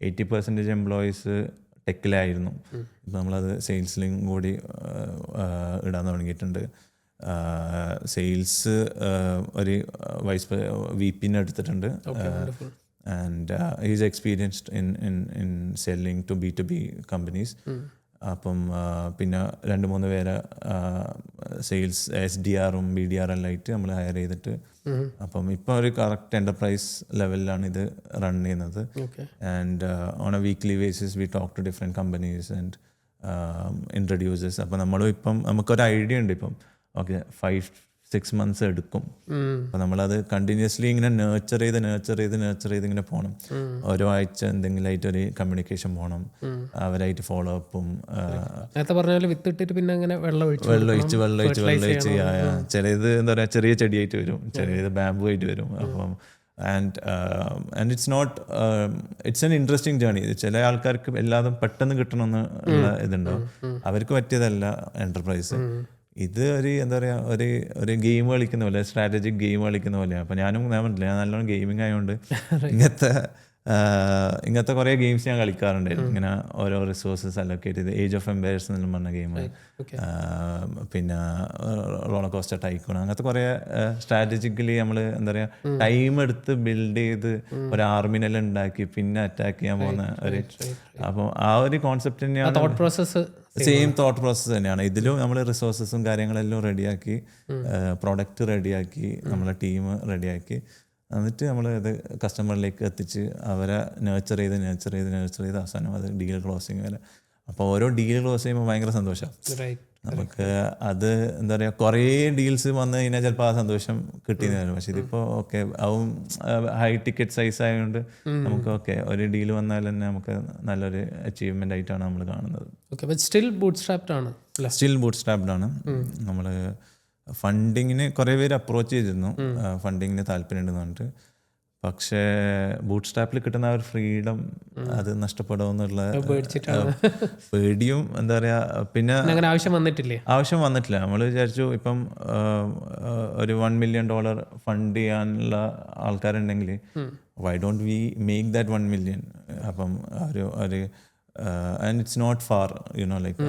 80% എംപ്ലോയീസ് ടെക്കിലായിരുന്നു. ഇപ്പം നമ്മളത് സെയിൽസിലും കൂടി ഇടാൻ തുടങ്ങിയിട്ടുണ്ട്. സെയിൽസ് ഒരു VP എടുത്തിട്ടുണ്ട്. And is experienced in selling to B2B companies. അപ്പം പിന്നെ 2-3 പേരെ സെയിൽസ് SDRും BDR എല്ലാം ആയിട്ട് നമ്മൾ ഹയർ ചെയ്തിട്ട്, അപ്പം ഇപ്പോൾ ഒരു കറക്റ്റ് എൻ്റർപ്രൈസ് ലെവലിലാണ് ഇത് റൺ ചെയ്യുന്നത്. And on a weekly basis we talk to different companies and introducers. അപ്പം നമ്മളും ഇപ്പം നമുക്കൊരു ഐഡിയ ഉണ്ട്. ഇപ്പം ഓക്കെ 5-6 months എടുക്കും. അപ്പം നമ്മളത് കണ്ടിന്യൂസ്ലി ഇങ്ങനെ നേർച്ചർ ചെയ്ത് ഇങ്ങനെ പോകണം. ഓരോ ആഴ്ച എന്തെങ്കിലും ആയിട്ട് ഒരു കമ്മ്യൂണിക്കേഷൻ പോകണം, അവരായിട്ട് ഫോളോ അപ്പും. നേരത്തെ പറഞ്ഞാൽ വിത്തിട്ടിട്ട് പിന്നെ അങ്ങനെ വെള്ളം ഒഴിച്ച് ചിലത് എന്താ പറയുക ചെറിയ ചെടിയായിട്ട് വരും, ചിലത് ബാമ്പു ആയിട്ട് വരും. അപ്പം and it's an interesting journey. ചില ആൾക്കാർക്ക് എല്ലാതും പെട്ടെന്ന് കിട്ടണമെന്ന് ഉള്ള ഇതുണ്ടാവും. അവർക്ക് പറ്റിയതല്ല എൻ്റർപ്രൈസ്. ഇത് എന്താ പറയുക ഒരു ഗെയിം കളിക്കുന്ന പോലെ, സ്ട്രാറ്റജിക് ഗെയിം കളിക്കുന്ന പോലെയാണ്. അപ്പോൾ ഞാൻ നല്ലോണം ഗെയിമിംഗ് ആയതുകൊണ്ട് ഇങ്ങനത്തെ കുറേ ഗെയിംസ് ഞാൻ കളിക്കാറുണ്ടായിരുന്നു. ഇങ്ങനെ ഓരോ റിസോഴ്സസ് അലോക്കേറ്റ് ചെയ്ത് ഏജ് ഓഫ് എംപയർസ് എന്നെല്ലാം പറഞ്ഞ ഗെയിം, പിന്നെ റോളർ കോസ്റ്റർ ടൈക്കൂൺ, അങ്ങനത്തെ കുറേ സ്ട്രാറ്റജിക്കലി നമ്മൾ എന്താ പറയുക ടൈം എടുത്ത് ബിൽഡ് ചെയ്ത് ഒരു ആർമിനെല്ലാം ഉണ്ടാക്കി പിന്നെ അറ്റാക്ക് ചെയ്യാൻ പോകുന്ന ഒരു, അപ്പോൾ ആ ഒരു കോൺസെപ്റ്റ് തന്നെയാണ്. സെയിം തോട്ട് പ്രോസസ്സ് തന്നെയാണ് ഇതിലും. നമ്മൾ റിസോഴ്സസും കാര്യങ്ങളെല്ലാം റെഡിയാക്കി, പ്രോഡക്റ്റ് റെഡിയാക്കി, നമ്മളെ ടീം റെഡിയാക്കി, എന്നിട്ട് നമ്മൾ ഇത് കസ്റ്റമറിലേക്ക് എത്തിച്ച് അവരെ നേർച്ചർ ചെയ്ത് അവസാനം അത് ഡീൽ ക്ലോസിങ് വരെ. അപ്പോൾ ഓരോ ഡീൽ ക്ലോസ് ചെയ്യുമ്പോൾ ഭയങ്കര സന്തോഷമാണ് നമുക്ക്. അത് എന്താ പറയുക, കുറേ ഡീൽസ് വന്നു കഴിഞ്ഞാൽ ചിലപ്പോൾ ആ സന്തോഷം കിട്ടിയെന്ന് വരും. പക്ഷെ ഇതിപ്പോൾ ഓക്കെ അതും ഹൈ ടിക്കറ്റ് സൈസ് ആയതുകൊണ്ട് നമുക്ക് ഓക്കെ ഒരു ഡീൽ വന്നാൽ തന്നെ നമുക്ക് നല്ലൊരു അച്ചീവ്മെൻ്റ് ആയിട്ടാണ് നമ്മൾ കാണുന്നത്. സ്റ്റിൽ ബൂട്ട് സ്ട്രാപ്ഡ് ആണ്. നമ്മൾ ഫണ്ടിങ്ങിന് കുറേ പേര് അപ്രോച്ച് ചെയ്തിരുന്നു, ഫണ്ടിങ്ങിന് താല്പര്യമുണ്ടെന്ന് പറഞ്ഞിട്ട്. പക്ഷേ ബൂട്ട് സ്ട്രാപ്പിൽ കിട്ടുന്ന ആ ഒരു ഫ്രീഡം അത് നഷ്ടപ്പെടുമെന്നുള്ള പേടിയും എന്താ പറയുക. പിന്നെ ആവശ്യം വന്നിട്ടില്ല. നമ്മൾ വിചാരിച്ചു ഇപ്പം ഒരു $1 million ഫണ്ട് ചെയ്യാനുള്ള ആൾക്കാരുണ്ടെങ്കിൽ why don't we make that 1 million. അപ്പം ഒരു and it's not far like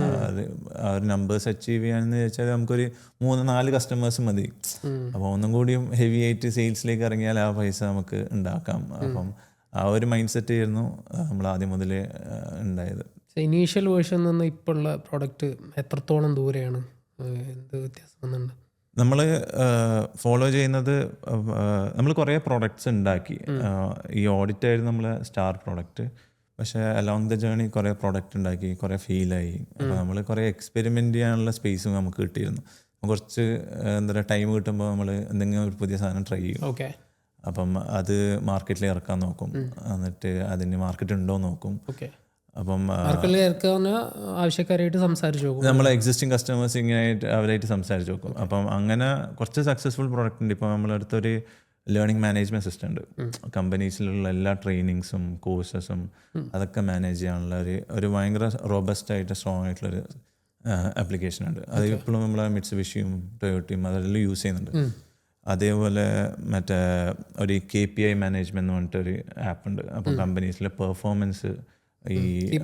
ആ ഒരു നമ്പേഴ്സ് അച്ചീവ് ചെയ്യാന്ന് വെച്ചാൽ നമുക്കൊരു 3-4 കസ്റ്റമേഴ്സ് മതി. അപ്പോൾ ഒന്നും കൂടിയും ഹെവി ആയിട്ട് സെയിൽസിലേക്ക് ഇറങ്ങിയാൽ ആ പൈസ നമുക്ക് ഉണ്ടാക്കാം. അപ്പം ആ ഒരു മൈൻഡ് സെറ്റ് ആയിരുന്നു നമ്മൾ ആദ്യം മുതലേ ഉണ്ടായത്. ഇനീഷ്യൽ വേർഷൻ നിന്ന് ഇപ്പോൾ ഉള്ള പ്രോഡക്റ്റ് എത്രത്തോളം ദൂരെയാണ്, എന്ത് വ്യത്യാസം വന്നിട്ടുണ്ട്? നമ്മൾ ഫോളോ ചെയ്യുന്നത്, നമ്മൾ കുറേ പ്രോഡക്റ്റ്സ് ഉണ്ടാക്കി. ഈ ഓഡിറ്റ് ആയിരുന്നു നമ്മളെ സ്റ്റാർ പ്രോഡക്റ്റ്. പക്ഷേ അലോങ് ദ ജേർണി കുറേ പ്രോഡക്റ്റ് ഉണ്ടാക്കി, കുറേ ഫീലായി. അപ്പോൾ നമ്മൾ കുറേ എക്സ്പെരിമെൻ്റ് ചെയ്യാനുള്ള സ്പേസും നമുക്ക് കിട്ടിയിരുന്നു. കുറച്ച് എന്താ പറയുക ടൈം കിട്ടുമ്പോൾ നമ്മൾ എന്തെങ്കിലും ഒരു പുതിയ സാധനം ട്രൈ ചെയ്യും. അപ്പം അത് മാർക്കറ്റിൽ ഇറക്കാൻ നോക്കും, എന്നിട്ട് അതിന് മാർക്കറ്റ് ഉണ്ടോ നോക്കും. അപ്പം ആവശ്യക്കാരായിട്ട് സംസാരിച്ചു നോക്കും, നമ്മളെ എക്സിസ്റ്റിംഗ് കസ്റ്റമേഴ്സ് ഇങ്ങനെയായിട്ട് അവരായിട്ട് സംസാരിച്ച് നോക്കും. അപ്പം അങ്ങനെ കുറച്ച് സക്സസ്ഫുൾ പ്രോഡക്റ്റ് ഉണ്ട്. ഇപ്പോൾ നമ്മളടുത്തൊരു ലേണിംഗ് മാനേജ്മെൻറ്റ് സിസ്റ്റം ഉണ്ട്. കമ്പനീസിലുള്ള എല്ലാ ട്രെയിനിങ്സും കോഴ്സസും അതൊക്കെ മാനേജ് ചെയ്യാനുള്ള ഒരു ഭയങ്കര റോബസ്റ്റ് ആയിട്ട് സ്ട്രോങ് ആയിട്ടുള്ളൊരു ആപ്ലിക്കേഷൻ ഉണ്ട്. അത് ഇപ്പോഴും നമ്മളെ മിറ്റ്സുബിഷിയും ടൊയോട്ടയും അതെല്ലാം യൂസ് ചെയ്യുന്നുണ്ട്. അതേപോലെ മറ്റേ ഒരു KPI മാനേജ്മെൻറ്റ് എന്ന് പറഞ്ഞിട്ടൊരു ആപ്പ് ഉണ്ട്. അപ്പം കമ്പനീസിലെ പെർഫോമൻസ്, ഈ കീ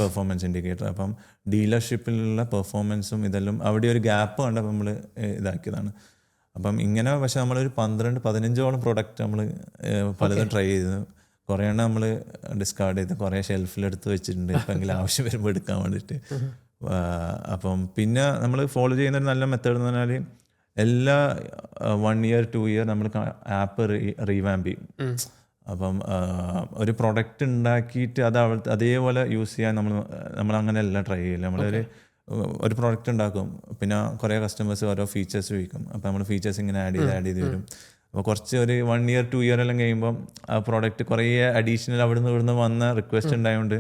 പെർഫോമൻസ് ഇൻഡിക്കേറ്റർ, അപ്പം ഡീലർഷിപ്പിലുള്ള പെർഫോമൻസും ഇതെല്ലാം അവിടെ ഒരു ഗ്യാപ്പ് കണ്ടപ്പോൾ നമ്മൾ ഇതാക്കിയതാണ്. അപ്പം ഇങ്ങനെ പക്ഷെ നമ്മളൊരു 12-15ഓളം പ്രൊഡക്റ്റ് നമ്മൾ പലതും ട്രൈ ചെയ്തു. കുറേ എണ്ണം നമ്മൾ ഡിസ്കാർഡ് ചെയ്ത് കുറേ ഷെൽഫിലെടുത്ത് വെച്ചിട്ടുണ്ട്, ഇപ്പം എങ്കിലും ആവശ്യം വരുമ്പോൾ എടുക്കാൻ വേണ്ടിയിട്ട്. അപ്പം പിന്നെ നമ്മൾ ഫോളോ ചെയ്യുന്നൊരു നല്ല മെത്തേഡ് എന്ന് പറഞ്ഞാൽ എല്ലാ 1 year 2 year നമ്മൾ ആപ്പ് റീവാമ്പ് ചെയ്യും. അപ്പം ഒരു പ്രൊഡക്റ്റ് ഉണ്ടാക്കിയിട്ട് അത് അതേപോലെ യൂസ് ചെയ്യാൻ നമ്മൾ അങ്ങനെയല്ല ട്രൈ ചെയ്യില്ല. ഒരു പ്രോഡക്റ്റ് ഉണ്ടാക്കും, പിന്നെ കുറേ കസ്റ്റമേഴ്സ് ഓരോ ഫീച്ചേഴ്സ് ചോദിക്കും. അപ്പോൾ നമ്മൾ ഫീച്ചേഴ്സ് ഇങ്ങനെ ആഡ് ചെയ്ത് വരും. അപ്പോൾ കുറച്ച് ഒരു 1 year 2 year എല്ലാം കഴിയുമ്പം ആ പ്രോഡക്റ്റ് കുറേ അഡീഷണൽ അവിടുന്ന് ഇവിടുന്ന് വന്ന റിക്വസ്റ്റ് ഉണ്ടായതുകൊണ്ട്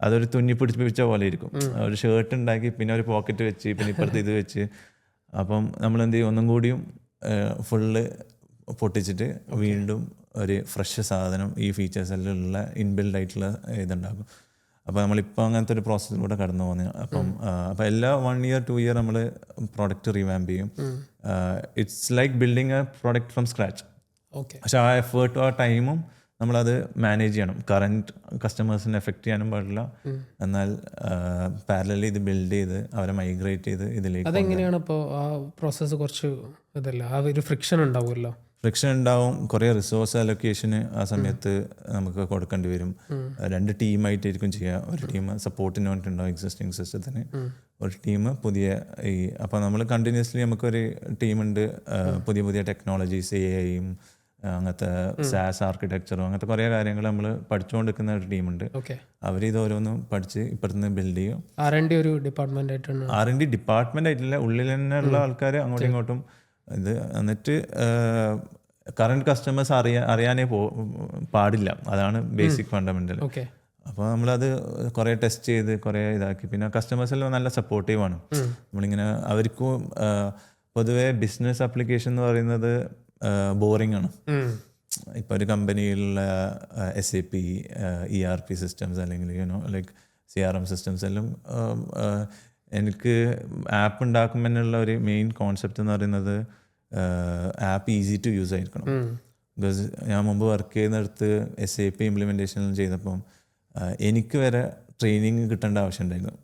അതൊരു തുന്നി പിടിപ്പിച്ച പോലെ ഇരിക്കും. ഒരു ഷർട്ട് ഉണ്ടാക്കി പിന്നെ ഒരു പോക്കറ്റ് വെച്ച് പിന്നെ ഇപ്പുറത്ത് ഇത് വെച്ച്, അപ്പം നമ്മൾ എന്ത് ചെയ്യും, ഒന്നും കൂടിയും ഫുള്ള് പൊട്ടിച്ചിട്ട് വീണ്ടും ഒരു ഫ്രഷ് സാധനം ഈ ഫീച്ചേഴ്സ് എല്ലാം ഉള്ള ഇൻബിൽഡ് ആയിട്ടുള്ള ഇതുണ്ടാക്കും. അപ്പോൾ നമ്മളിപ്പോൾ അങ്ങനത്തെ ഒരു പ്രോസസ്സിലൂടെ കടന്നു പോകുന്നത്. അപ്പോൾ എല്ലാ 1 year 2 year നമ്മൾ പ്രോഡക്റ്റ് റിവാമ്പ് ചെയ്യും. It's like building A product from scratch. പക്ഷെ ആ എഫേർട്ടും ആ ടൈമും നമ്മളത് മാനേജ് ചെയ്യണം. കറൻറ്റ് കസ്റ്റമേഴ്സിനെ എഫക്റ്റ് ചെയ്യാനും പാടില്ല, എന്നാൽ പാരലലി ഇത് ബിൽഡ് ചെയ്ത് അവരെ മൈഗ്രേറ്റ് ചെയ്ത് ഇതിലേക്ക്. അതെങ്ങനെയാണ് ഇപ്പോൾ ആ പ്രോസസ്സ്? കുറച്ച് ഇതല്ല, ആ ഒരു ഫ്രിക്ഷൻ ഉണ്ടാവുമല്ലോ. ഫ്രിക്ഷൻ ഉണ്ടാവും. കുറേ റിസോഴ്സ് അലൊക്കേഷന് ആ സമയത്ത് നമുക്ക് കൊടുക്കേണ്ടി വരും. 2 ടീമായിട്ടായിരിക്കും ചെയ്യുക. ഒരു ടീം സപ്പോർട്ടിന് വേണ്ടിയിട്ടുണ്ടാവും എക്സിസ്റ്റിംഗ് സിസ്റ്റത്തിന്, ഒരു ടീം പുതിയ ഈ. അപ്പോൾ നമ്മൾ കണ്ടിന്യൂസ്ലി നമുക്കൊരു ടീമുണ്ട് പുതിയ പുതിയ ടെക്നോളജീസ്, AI-യും അങ്ങനത്തെ സാസ് ആർക്കിടെക്ചറും അങ്ങനത്തെ കുറേ കാര്യങ്ങൾ നമ്മൾ പഠിച്ചുകൊണ്ടിരിക്കുന്ന ഒരു ടീമുണ്ട്. അവരിത് ഓരോന്നും പഠിച്ച് ഇപ്പുറത്തുനിന്ന് ബിൽഡ് ചെയ്യും. R&D ഒരു ഡിപ്പാർട്ട്മെന്റ് ആയിട്ടാണ്. R&D ഡിപ്പാർട്ട്മെന്റ് ആയിട്ടില്ല, ഉള്ളിൽ തന്നെ ഉള്ള ആൾക്കാർ അങ്ങോട്ടും ഇങ്ങോട്ടും ഇത്. എന്നിട്ട് കറണ്ട് കസ്റ്റമേഴ്സ് അറിയാനേ പാടില്ല. അതാണ് ബേസിക് ഫണ്ടമെന്റൽ. അപ്പോൾ നമ്മളത് കുറേ ടെസ്റ്റ് ചെയ്ത് കുറേ ഇതാക്കി. പിന്നെ കസ്റ്റമേഴ്സ് എല്ലാം നല്ല സപ്പോർട്ടീവാണ്. നമ്മളിങ്ങനെ അവർക്കും പൊതുവേ ബിസിനസ് ആപ്ലിക്കേഷൻ എന്ന് പറയുന്നത് ബോറിംഗ് ആണ്. ഇപ്പോൾ ഒരു കമ്പനിയിലുള്ള SAP ERP സിസ്റ്റംസ് അല്ലെങ്കിൽ ലൈക്ക് CRM സിസ്റ്റംസ് എല്ലാം എനിക്ക് ആപ്പ് ഉണ്ടാക്കുമ്പോഴുള്ള ഒരു മെയിൻ കോൺസെപ്റ്റ് എന്ന് പറയുന്നത് ആപ്പ് ഈസി ടു യൂസ് ആയിരിക്കണം. ബിക്കോസ് ഞാൻ മുമ്പ് വർക്ക് ചെയ്യുന്നിടത്ത് SAP ഇംപ്ലിമെൻറ്റേഷൻ ചെയ്തപ്പം എനിക്ക് വരെ ട്രെയിനിങ് കിട്ടേണ്ട ആവശ്യമുണ്ടായിരുന്നു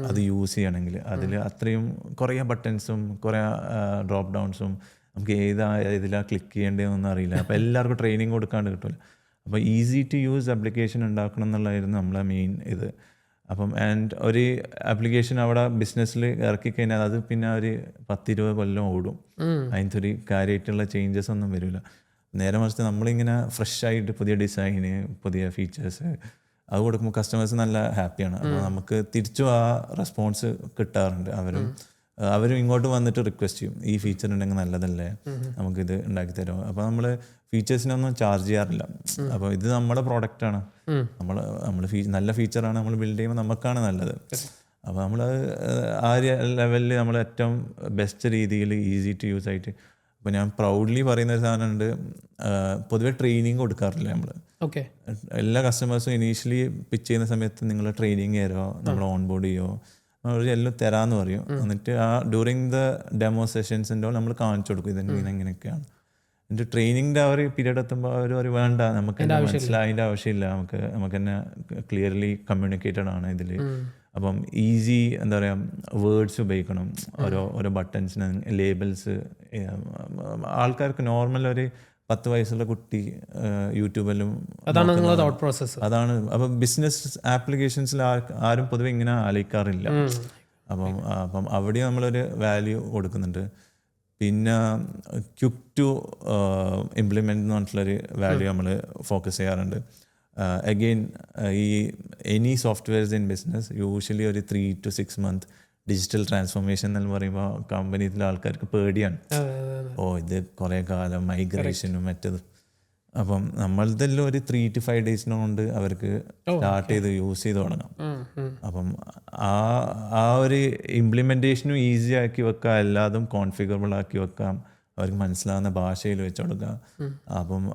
അത് യൂസ് ചെയ്യണമെങ്കിൽ. അതിൽ അത്രയും കുറേ ബട്ടൺസും കുറേ ഡ്രോപ്പ് ഡൗൺസും നമുക്ക് ഇതിലാണ് ക്ലിക്ക് ചെയ്യേണ്ടതെന്നൊന്നും അറിയില്ല. അപ്പോൾ എല്ലാവർക്കും ട്രെയിനിങ് കൊടുക്കാണ്ട് കിട്ടില്ല. അപ്പോൾ ഈസി ടു യൂസ് ആപ്ലിക്കേഷൻ ഉണ്ടാക്കണം എന്നുള്ളതായിരുന്നു നമ്മളെ മെയിൻ ഇത്. അപ്പം ആൻഡ് ഒരു ആപ്ലിക്കേഷൻ അവിടെ ബിസിനസ്സിൽ ഇറക്കി കഴിഞ്ഞാൽ അത് പിന്നെ ഒരു 10-20 കൊല്ലം ഓടും. അതിനകത്ത് ഒരു കാര്യമായിട്ടുള്ള ചേഞ്ചസ് ഒന്നും വരില്ല. നേരെ മറിച്ച് നമ്മളിങ്ങനെ ഫ്രഷ് ആയിട്ട് പുതിയ ഡിസൈന് പുതിയ ഫീച്ചേഴ്സ് അത് കൊടുക്കുമ്പോൾ കസ്റ്റമേഴ്സ് നല്ല ഹാപ്പിയാണ്. അപ്പോൾ നമുക്ക് തിരിച്ചും ആ റെസ്പോൺസ് കിട്ടാറുണ്ട്. അവരും ഇങ്ങോട്ട് വന്നിട്ട് റിക്വസ്റ്റ് ചെയ്യും, ഈ ഫീച്ചർ ഉണ്ടെങ്കിൽ നല്ലതല്ലേ, നമുക്കിത് ഉണ്ടാക്കി തരുമോ. അപ്പോൾ നമ്മൾ ഫീച്ചേഴ്സിനൊന്നും ചാർജ് ചെയ്യാറില്ല. അപ്പോൾ ഇത് നമ്മുടെ പ്രോഡക്റ്റാണ്, നമ്മൾ നല്ല ഫീച്ചറാണ് നമ്മൾ ബിൽഡ് ചെയ്യുമ്പോൾ നമുക്കാണ് നല്ലത്. അപ്പോൾ നമ്മൾ ആ ലെവലിൽ നമ്മൾ ഏറ്റവും ബെസ്റ്റ് രീതിയിൽ ഈസി ടു യൂസ് ആയിട്ട്. അപ്പോൾ ഞാൻ പ്രൗഡ്ലി പറയുന്ന ഒരു സാധനമുണ്ട്, പൊതുവെ ട്രെയിനിങ് കൊടുക്കാറില്ല നമ്മൾ. എല്ലാ കസ്റ്റമേഴ്സും ഇനീഷ്യലി പിച്ച് ചെയ്യുന്ന സമയത്ത് നിങ്ങൾ ട്രെയിനിങ് തരുമോ, നമ്മൾ ഓൺ ബോർഡ് ചെയ്യുമോ, അവർ എല്ലാം തരാമെന്ന് പറയും. എന്നിട്ട് ആ ഡ്യൂറിങ് ദ ഡെമോ സെഷൻസിൻ്റെ നമ്മൾ കാണിച്ചു കൊടുക്കും ഇതെങ്ങനെയൊക്കെയാണ്. എന്നിട്ട് ട്രെയിനിങ്ങിൻ്റെ ആ ഒരു പീരീഡ് എത്തുമ്പോൾ അവർ വേണ്ട, നമുക്ക് മനസ്സിലായതിൻ്റെ ആവശ്യമില്ല, നമുക്ക് തന്നെ ക്ലിയർലി കമ്മ്യൂണിക്കേറ്റഡ് ആണ് ഇതിൽ. അപ്പം ഈസി എന്താ പറയുക വേർഡ്സ് ഉപയോഗിക്കണം, ഓരോ ബട്ടൺസിന് ലേബിൾസ്. ആൾക്കാർക്ക് നോർമൽ ഒരു 10 വയസ്സുള്ള കുട്ടി യൂട്യൂബിലും അതാണ്. അപ്പം ബിസിനസ് ആപ്ലിക്കേഷൻസിൽ ആരും പൊതുവെ ഇങ്ങനെ ആലോചിക്കാറില്ല. അപ്പം അവിടെ നമ്മളൊരു വാല്യൂ കൊടുക്കുന്നുണ്ട്. പിന്നെ ക്വിക്ക് ടു ഇംപ്ലിമെൻ്റ് എന്ന് പറഞ്ഞിട്ടുള്ളൊരു വാല്യൂ നമ്മൾ ഫോക്കസ് ചെയ്യാറുണ്ട്. അഗെയിൻ ഈ any softwares in business usually ഒരു 3 to 6 month ഡിജിറ്റൽ ട്രാൻസ്ഫോർമേഷൻ എന്ന് പറയുമ്പോൾ കമ്പനിയിലെ ആൾക്കാർക്ക് പേടിയാണ്. ഇത് കുറേ കാലം മൈഗ്രേഷനും മറ്റത്. അപ്പം നമ്മളതെല്ലാം ഒരു 3 to 5 days കൊണ്ട് അവർക്ക് സ്റ്റാർട്ട് ചെയ്ത് യൂസ് ചെയ്ത് തുടങ്ങാം. അപ്പം ആ ഒരു ഇംപ്ലിമെൻറ്റേഷനും ഈസി ആക്കി വെക്കാം, എല്ലാതും കോൺഫിഗറബിൾ ആക്കി വെക്കാം, അവർക്ക് മനസ്സിലാവുന്ന ഭാഷയിൽ വെച്ച് കൊടുക്കാം.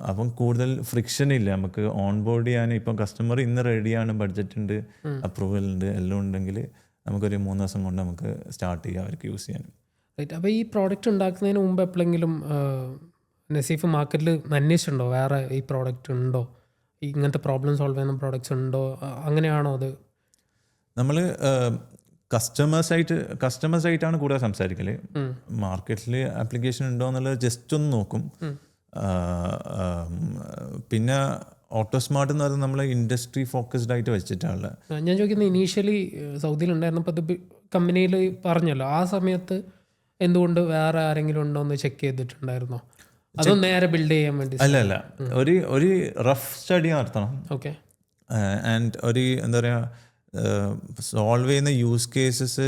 അപ്പം കൂടുതൽ ഫ്രിക്ഷൻ ഇല്ല. നമുക്ക് ഓൺ ബോർഡ് ചെയ്യാൻ ഇപ്പം കസ്റ്റമർ ഇന്ന് റെഡിയാണ്, ബഡ്ജറ്റ് ഉണ്ട്, അപ്രൂവൽ ഉണ്ട്, എല്ലാം ഉണ്ടെങ്കിൽ നമുക്കൊരു 3 ദിവസം കൊണ്ട് നമുക്ക് സ്റ്റാർട്ട് ചെയ്യാം അവർക്ക് യൂസ് ചെയ്യാൻ. അപ്പോൾ ഈ പ്രോഡക്റ്റ് ഉണ്ടാക്കുന്നതിന് മുമ്പ് എപ്പോഴെങ്കിലും നസീഫ് മാർക്കറ്റിൽ അന്വേഷിച്ചിട്ടുണ്ടോ വേറെ ഈ പ്രോഡക്റ്റ് ഉണ്ടോ, ഇങ്ങനത്തെ പ്രോബ്ലം സോൾവ് ചെയ്യുന്ന പ്രോഡക്റ്റ്സ് ഉണ്ടോ? അങ്ങനെയാണോ അത്? നമ്മൾ കസ്റ്റമേഴ്സായിട്ടാണ് കൂടുതൽ സംസാരിക്കൽ. മാർക്കറ്റിൽ ആപ്ലിക്കേഷൻ ഉണ്ടോ എന്നുള്ളത് ജസ്റ്റ് ഒന്ന് നോക്കും. പിന്നെ ഓട്ടോസ്മാർട്ട് എന്ന് പറയുന്നത് നമ്മൾ ഇൻഡസ്ട്രി ഫോക്കസ്ഡ് ആയിട്ട് വെച്ചിട്ടാണ്. ഞാൻ ചോദിക്കുന്നത് ഇനീഷ്യലി സൗദിയിൽ ഉണ്ടായിരുന്നപ്പോൾ അത് കമ്പനിയിൽ പറഞ്ഞല്ലോ, ആ സമയത്ത് എന്തുകൊണ്ട് വേറെ ആരെങ്കിലും ഉണ്ടോ എന്ന് ചെക്ക് ചെയ്തിട്ടുണ്ടായിരുന്നോ? അതും നേരെ ബിൽഡ് ചെയ്യാൻ വേണ്ടി? അല്ല, ഒരു റഫ് സ്റ്റഡി നടത്തണം. ആൻഡ് ഒരു എന്താ പറയുക സോൾവ് ചെയ്യുന്ന യൂസ് കേസസ്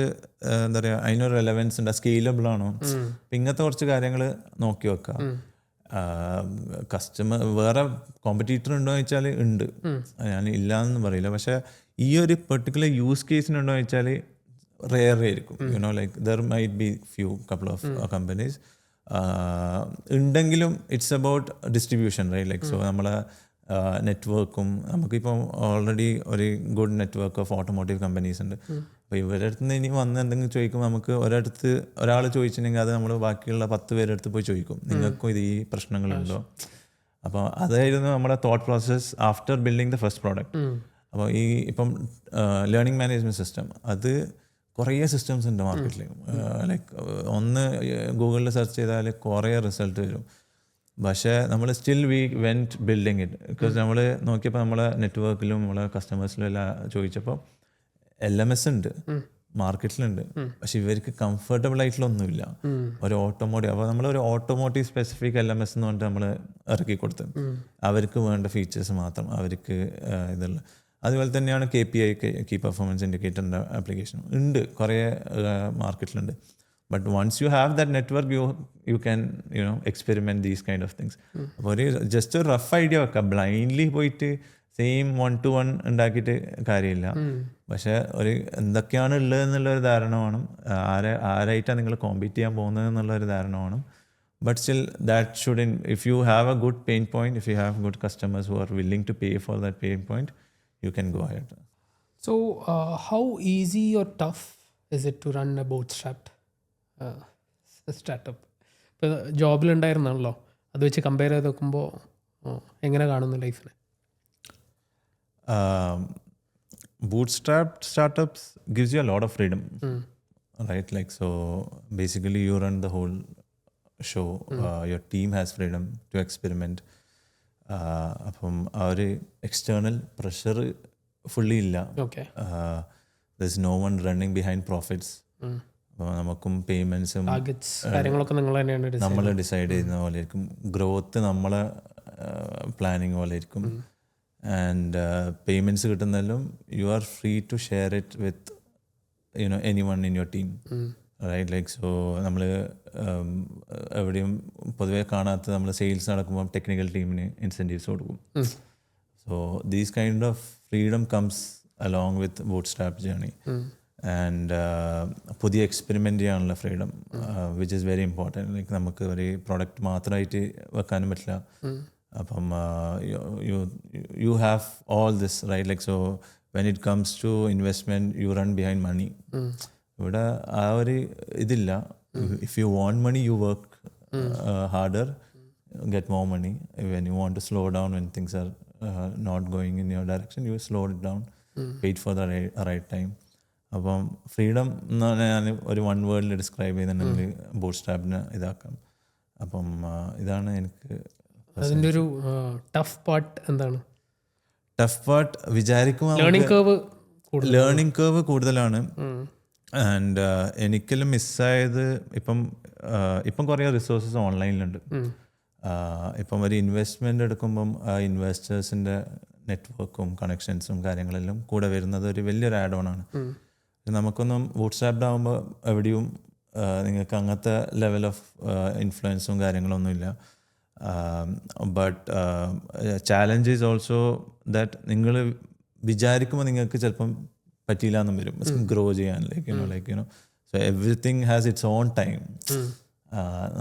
എന്താ പറയുക അതിനൊരു റെലവൻസ് ഉണ്ട്, സ്കെയിലബിൾ ആണോ, ഇങ്ങനത്തെ കുറച്ച് കാര്യങ്ങൾ നോക്കി വെക്കാം. കസ്റ്റമർ വേറെ കോമ്പറ്റീറ്റർ ഉണ്ടോ എന്ന് വെച്ചാൽ ഉണ്ട്, ഞാൻ ഇല്ല എന്ന് പറയില്ല. പക്ഷേ ഈ ഒരു പെർട്ടിക്കുലർ യൂസ് കേസിനുണ്ടോ എന്ന് വെച്ചാൽ റെയർ ആയിരിക്കും. You know like there might be few couple of companies ഉണ്ടെങ്കിലും it's about distribution, right? Like so നമ്മളെ നെറ്റ്വർക്കും നമുക്കിപ്പം ഓൾറെഡി ഒരു good network of automotive companies ഉണ്ട്. അപ്പോൾ ഇവരുടെ അടുത്ത് നിന്ന് ഇനി വന്ന് എന്തെങ്കിലും ചോദിക്കുമ്പോൾ നമുക്ക് ഒരാൾ ചോദിച്ചിട്ടുണ്ടെങ്കിൽ അത് നമ്മൾ ബാക്കിയുള്ള 10 പേരുടെ അടുത്ത് പോയി ചോദിക്കും, നിങ്ങൾക്കും ഇത് ഈ പ്രശ്നങ്ങളുണ്ടോ. അപ്പോൾ അതായിരുന്നു നമ്മുടെ thought process after building the first product. അപ്പോൾ ഇപ്പം ലേണിംഗ് മാനേജ്മെൻറ്റ് സിസ്റ്റം അത് കുറേ സിസ്റ്റംസ് ഉണ്ട് മാർക്കറ്റിൽ. ലൈക്ക് ഒന്ന് ഗൂഗിളിൽ സെർച്ച് ചെയ്താൽ കുറേ റിസൾട്ട് വരും. പക്ഷേ നമ്മൾ still we went building it. Because നമ്മൾ നോക്കിയപ്പോൾ നമ്മളെ നെറ്റ്വർക്കിലും നമ്മളെ കസ്റ്റമേഴ്സിലും എല്ലാം ചോദിച്ചപ്പോൾ LMS ഉണ്ട്, മാർക്കറ്റിലുണ്ട്, പക്ഷെ ഇവർക്ക് കംഫർട്ടബിൾ ആയിട്ടുള്ളൊന്നുമില്ല ഒരു ഓട്ടോമോട്ടീവ്. അപ്പോൾ നമ്മളൊരു ഓട്ടോമോട്ടീവ് സ്പെസിഫിക് LMS എന്ന് പറഞ്ഞിട്ട് നമ്മൾ ഇറക്കി കൊടുത്തു. അവർക്ക് വേണ്ട ഫീച്ചേഴ്സ് മാത്രം അവർക്ക് ഇതുള്ള. അതുപോലെ തന്നെയാണ് KPI, കീ പെർഫോമൻസ് ഇൻഡിക്കേറ്ററിൻ്റെ ആപ്ലിക്കേഷൻ ഉണ്ട്, കുറേ മാർക്കറ്റിലുണ്ട്. But once you have that network, you can experiment these kind of things. അപ്പോൾ ഒരു ജസ്റ്റ് ഒരു റഫ് ഐഡിയ വെക്കാം, ബ്ലൈൻഡ്ലി പോയിട്ട് സെയിം 1-to-1 ഉണ്ടാക്കിയിട്ട് കാര്യമില്ല. പക്ഷേ ഒരു എന്തൊക്കെയാണ് ഉള്ളത് എന്നുള്ളൊരു ധാരണ വേണം, ആരായിട്ടാണ് നിങ്ങൾ കോമ്പീറ്റ് ചെയ്യാൻ പോകുന്നത് എന്നുള്ളൊരു ധാരണ വേണം. But still that shouldn't, if you have a good pain point, if you have good customers who are willing to pay for that pain point, you can go ahead. So how easy or tough is it to run a bootstrapped startup? ഇപ്പോൾ ജോബിലുണ്ടായിരുന്നാണല്ലോ, അത് വെച്ച് compare ചെയ്ത് നോക്കുമ്പോൾ എങ്ങനെ കാണുന്നു ലൈഫിനെ? Bootstrapped startups gives you a lot of freedom, right? Like, so basically you run the whole show. Your team has freedom to experiment. അപ്പം ആ ഒരു എക്സ്റ്റേണൽ പ്രഷർ ഫുള്ളി ഇല്ല. There is no one running behind profits. അപ്പോൾ നമുക്കും പേയ്മെൻറ്റ്സും കാര്യങ്ങളൊക്കെ നമ്മൾ decide ചെയ്യുന്ന പോലെ ആയിരിക്കും. ഗ്രോത്ത് നമ്മളെ പ്ലാനിങ് പോലെ ആയിരിക്കും. ആൻഡ് പേയ്മെൻറ്റ്സ് കിട്ടുന്നതിലും you are free to share it with anyone in your team, right? Like so നമ്മൾ എവിടെയും പൊതുവേ കാണാത്ത നമ്മൾ സെയിൽസ് നടക്കുമ്പോൾ ടെക്നിക്കൽ ടീമിന് ഇൻസെൻറ്റീവ്സ് കൊടുക്കും. So these kind of freedom comes along with bootstrap journey. And പുതിയ എക്സ്പെരിമെൻ്റ് ചെയ്യാനുള്ള freedom, which is very important. Like നമുക്ക് ഒരു പ്രോഡക്റ്റ് മാത്രമായിട്ട് വെക്കാനും പറ്റില്ല. അപ്പം you have all this, right? Like so when it comes to investment you run behind money. ഇവിടെ ആ ഒരു ഇതില്ല. If you want money you work harder, get more money. When you want to slow down, when things are not going in your direction, you slow it down, wait for the right time. അപ്പം freedom എന്ന് പറഞ്ഞാൽ ഞാൻ ഒരു one വേർഡിൽ describe ചെയ്യുന്നുണ്ടെങ്കിൽ ബൂട്ട്സ്ട്രാപ്പിനെ ഇതാക്കാം. അപ്പം ഇതാണ് എനിക്ക്. അതിൻ്റെ ഒരു ടഫ് പാർട്ട് എന്താണ്? ടഫ് പാർട്ട് വിചാരിക്കുമ്പോൾ ലേണിംഗ് കേർവ് കൂടുതലാണ്. ആൻഡ് എനിക്കെല്ലാം മിസ്സായത് ഇപ്പം കുറേ റിസോഴ്സസ് ഓൺലൈനിലുണ്ട്. ഇപ്പം ഒരു ഇൻവെസ്റ്റ്മെൻ്റ് എടുക്കുമ്പം ആ ഇൻവെസ്റ്റേഴ്സിൻ്റെ നെറ്റ്വർക്കും കണക്ഷൻസും കാര്യങ്ങളെല്ലാം കൂടെ വരുന്നത് ഒരു വലിയൊരു ആഡ് ഓൺ ആണ്. നമുക്കൊന്നും ബൂട്ട്സ്ട്രാപ്ഡ് ആകുമ്പോൾ എവിടെയും നിങ്ങൾക്ക് അങ്ങനത്തെ ലെവൽ ഓഫ് ഇൻഫ്ലുവൻസും കാര്യങ്ങളൊന്നുമില്ല. But challenge is also that നിങ്ങൾ വിചാരിക്കുമ്പോൾ നിങ്ങൾക്ക് ചിലപ്പം പറ്റിയില്ല എന്നും വരും ഗ്രോ ചെയ്യാൻ. Like so everything has it's on time.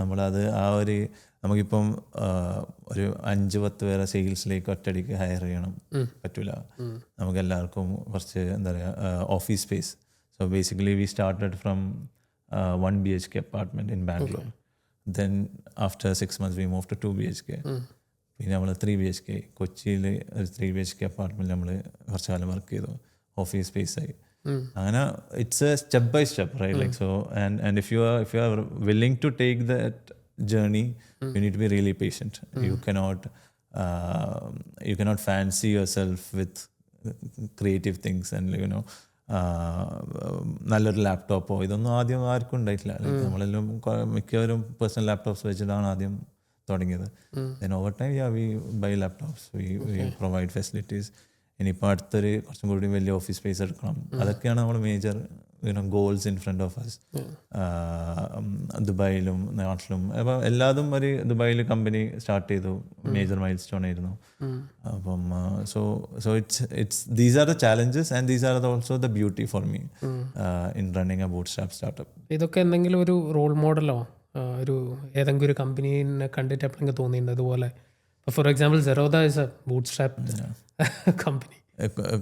നമ്മളത് നമുക്കിപ്പം ഒരു 5-10 പേരെ സെയിൽസിലേക്ക് ഒറ്റയടിക്ക് ഹയർ ചെയ്യണം, പറ്റില്ല. നമുക്ക് എല്ലാവർക്കും കുറച്ച് എന്താ പറയുക office space. So basically we started from 1 BHK apartment in Bangalore. Then after 6 months we move to 2 BHK. പിന്നെ നമ്മൾ 3 BHK കൊച്ചിയിൽ ഒരു 3 BHK അപ്പാർട്ട്മെൻറ്റ് നമ്മൾ കുറച്ച് കാലം വർക്ക് ചെയ്തു, ഓഫീസ് സ്പേസായി. അങ്ങനെ it's a step by step, right? Like so and if you are willing to take that journey, you need to be really patient. You cannot fancy yourself with creative things and നല്ലൊരു ലാപ്ടോപ്പോ ഇതൊന്നും ആദ്യം ആർക്കും ഉണ്ടായിട്ടില്ല. നമ്മളെല്ലാം മിക്കവരും personal laptops വെച്ചിട്ടാണ് ആദ്യം തുടങ്ങിയത്. then over time we buy laptops, we provide facilities. ഇനിയിപ്പോൾ അടുത്തൊരു കുറച്ചും കൂടി വലിയ ഓഫീസ് സ്പേസ് എടുക്കണം. അതൊക്കെയാണ് നമ്മൾ major goals in front of us. ദുബായിലും നാട്ടിലും അപ്പം എല്ലാതും ഒരു ദുബായിൽ കമ്പനി സ്റ്റാർട്ട് ചെയ്തു, മേജർ മൈൽ സ്റ്റോൺ ആയിരുന്നു. അപ്പം so it's these are the challenges and these are also the beauty for me in running a bootstrap startup. ഇതൊക്കെ എന്തെങ്കിലും ഒരു റോൾ മോഡലോ ഒരു ഏതെങ്കിലും ഒരു കമ്പനീനെ കണ്ടിട്ട് എപ്പോഴെങ്കിലും തോന്നിയിട്ടുണ്ട് ഇതുപോലെ? For example Zerodha is A bootstrap company.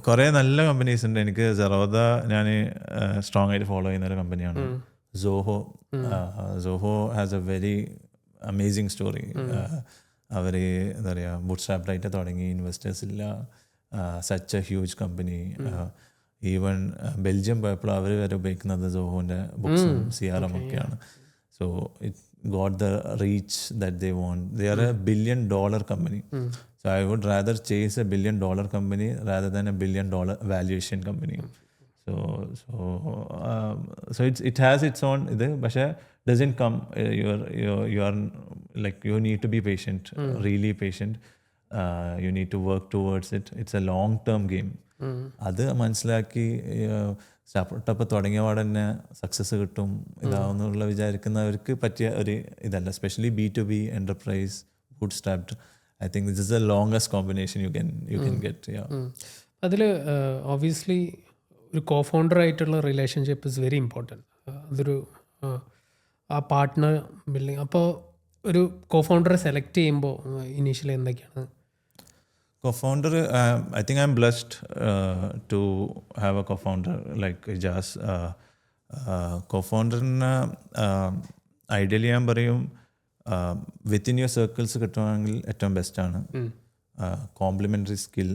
കുറേ നല്ല കമ്പനീസ് ഉണ്ട്. എനിക്ക് സെറോദ ഞാൻ സ്ട്രോങ് ആയിട്ട് ഫോളോ ചെയ്യുന്ന ഒരു കമ്പനിയാണ്. Zoho has a very amazing story. അവർ എന്താ പറയുക, ബൂട്ട്സ്ട്രാപ്ഡ് തുടങ്ങി, ഇൻവെസ്റ്റേഴ്സ് ഇല്ല, such a huge company. Even Belgium പോയപ്പോൾ അവർ വരെ ഉപയോഗിക്കുന്നത് സോഹോൻ്റെ ബുക്സും CRM ഒക്കെയാണ്. So it got the reach that they want. They are a $1 billion company. So I would rather chase a $1 billion company rather than a $1 billion valuation company. So it has its own but doesn't come. You are like, you need to be patient, really patient. You need to work towards it. It's a long term game. അത് മനസ്സിലാക്കി startup തുടങ്ങിയ പാടെ തന്നെ success കിട്ടും ഇതാവുന്നുള്ള വിചാരിക്കുന്നവർക്ക് പറ്റിയ ഒരു ഇതല്ല. Specially B2B enterprise bootstrapped. I think this is the longest combination you can get. അതിൽ ഓബ്വിയസ്ലി ഒരു കോ-ഫൗണ്ടർ ആയിട്ടുള്ള റിലേഷൻഷിപ്പ് ഇസ് വെരി ഇമ്പോർട്ടൻറ്റ്. അതൊരു ആ പാർട്ട്ണർ ബിൽഡിങ്. അപ്പോൾ ഒരു കോ-ഫൗണ്ടറെ സെലക്ട് ചെയ്യുമ്പോൾ ഇനീഷ്യലി എന്തൊക്കെയാണ്? Co-founder, I think I'm blessed to have a co-founder like Ijaz. Co-founder ideally ഞാൻ പറയും വിത്തിൻ യുവർ സർക്കിൾസ് കിട്ടുവാണെങ്കിൽ ഏറ്റവും ബെസ്റ്റാണ്. Complementary skill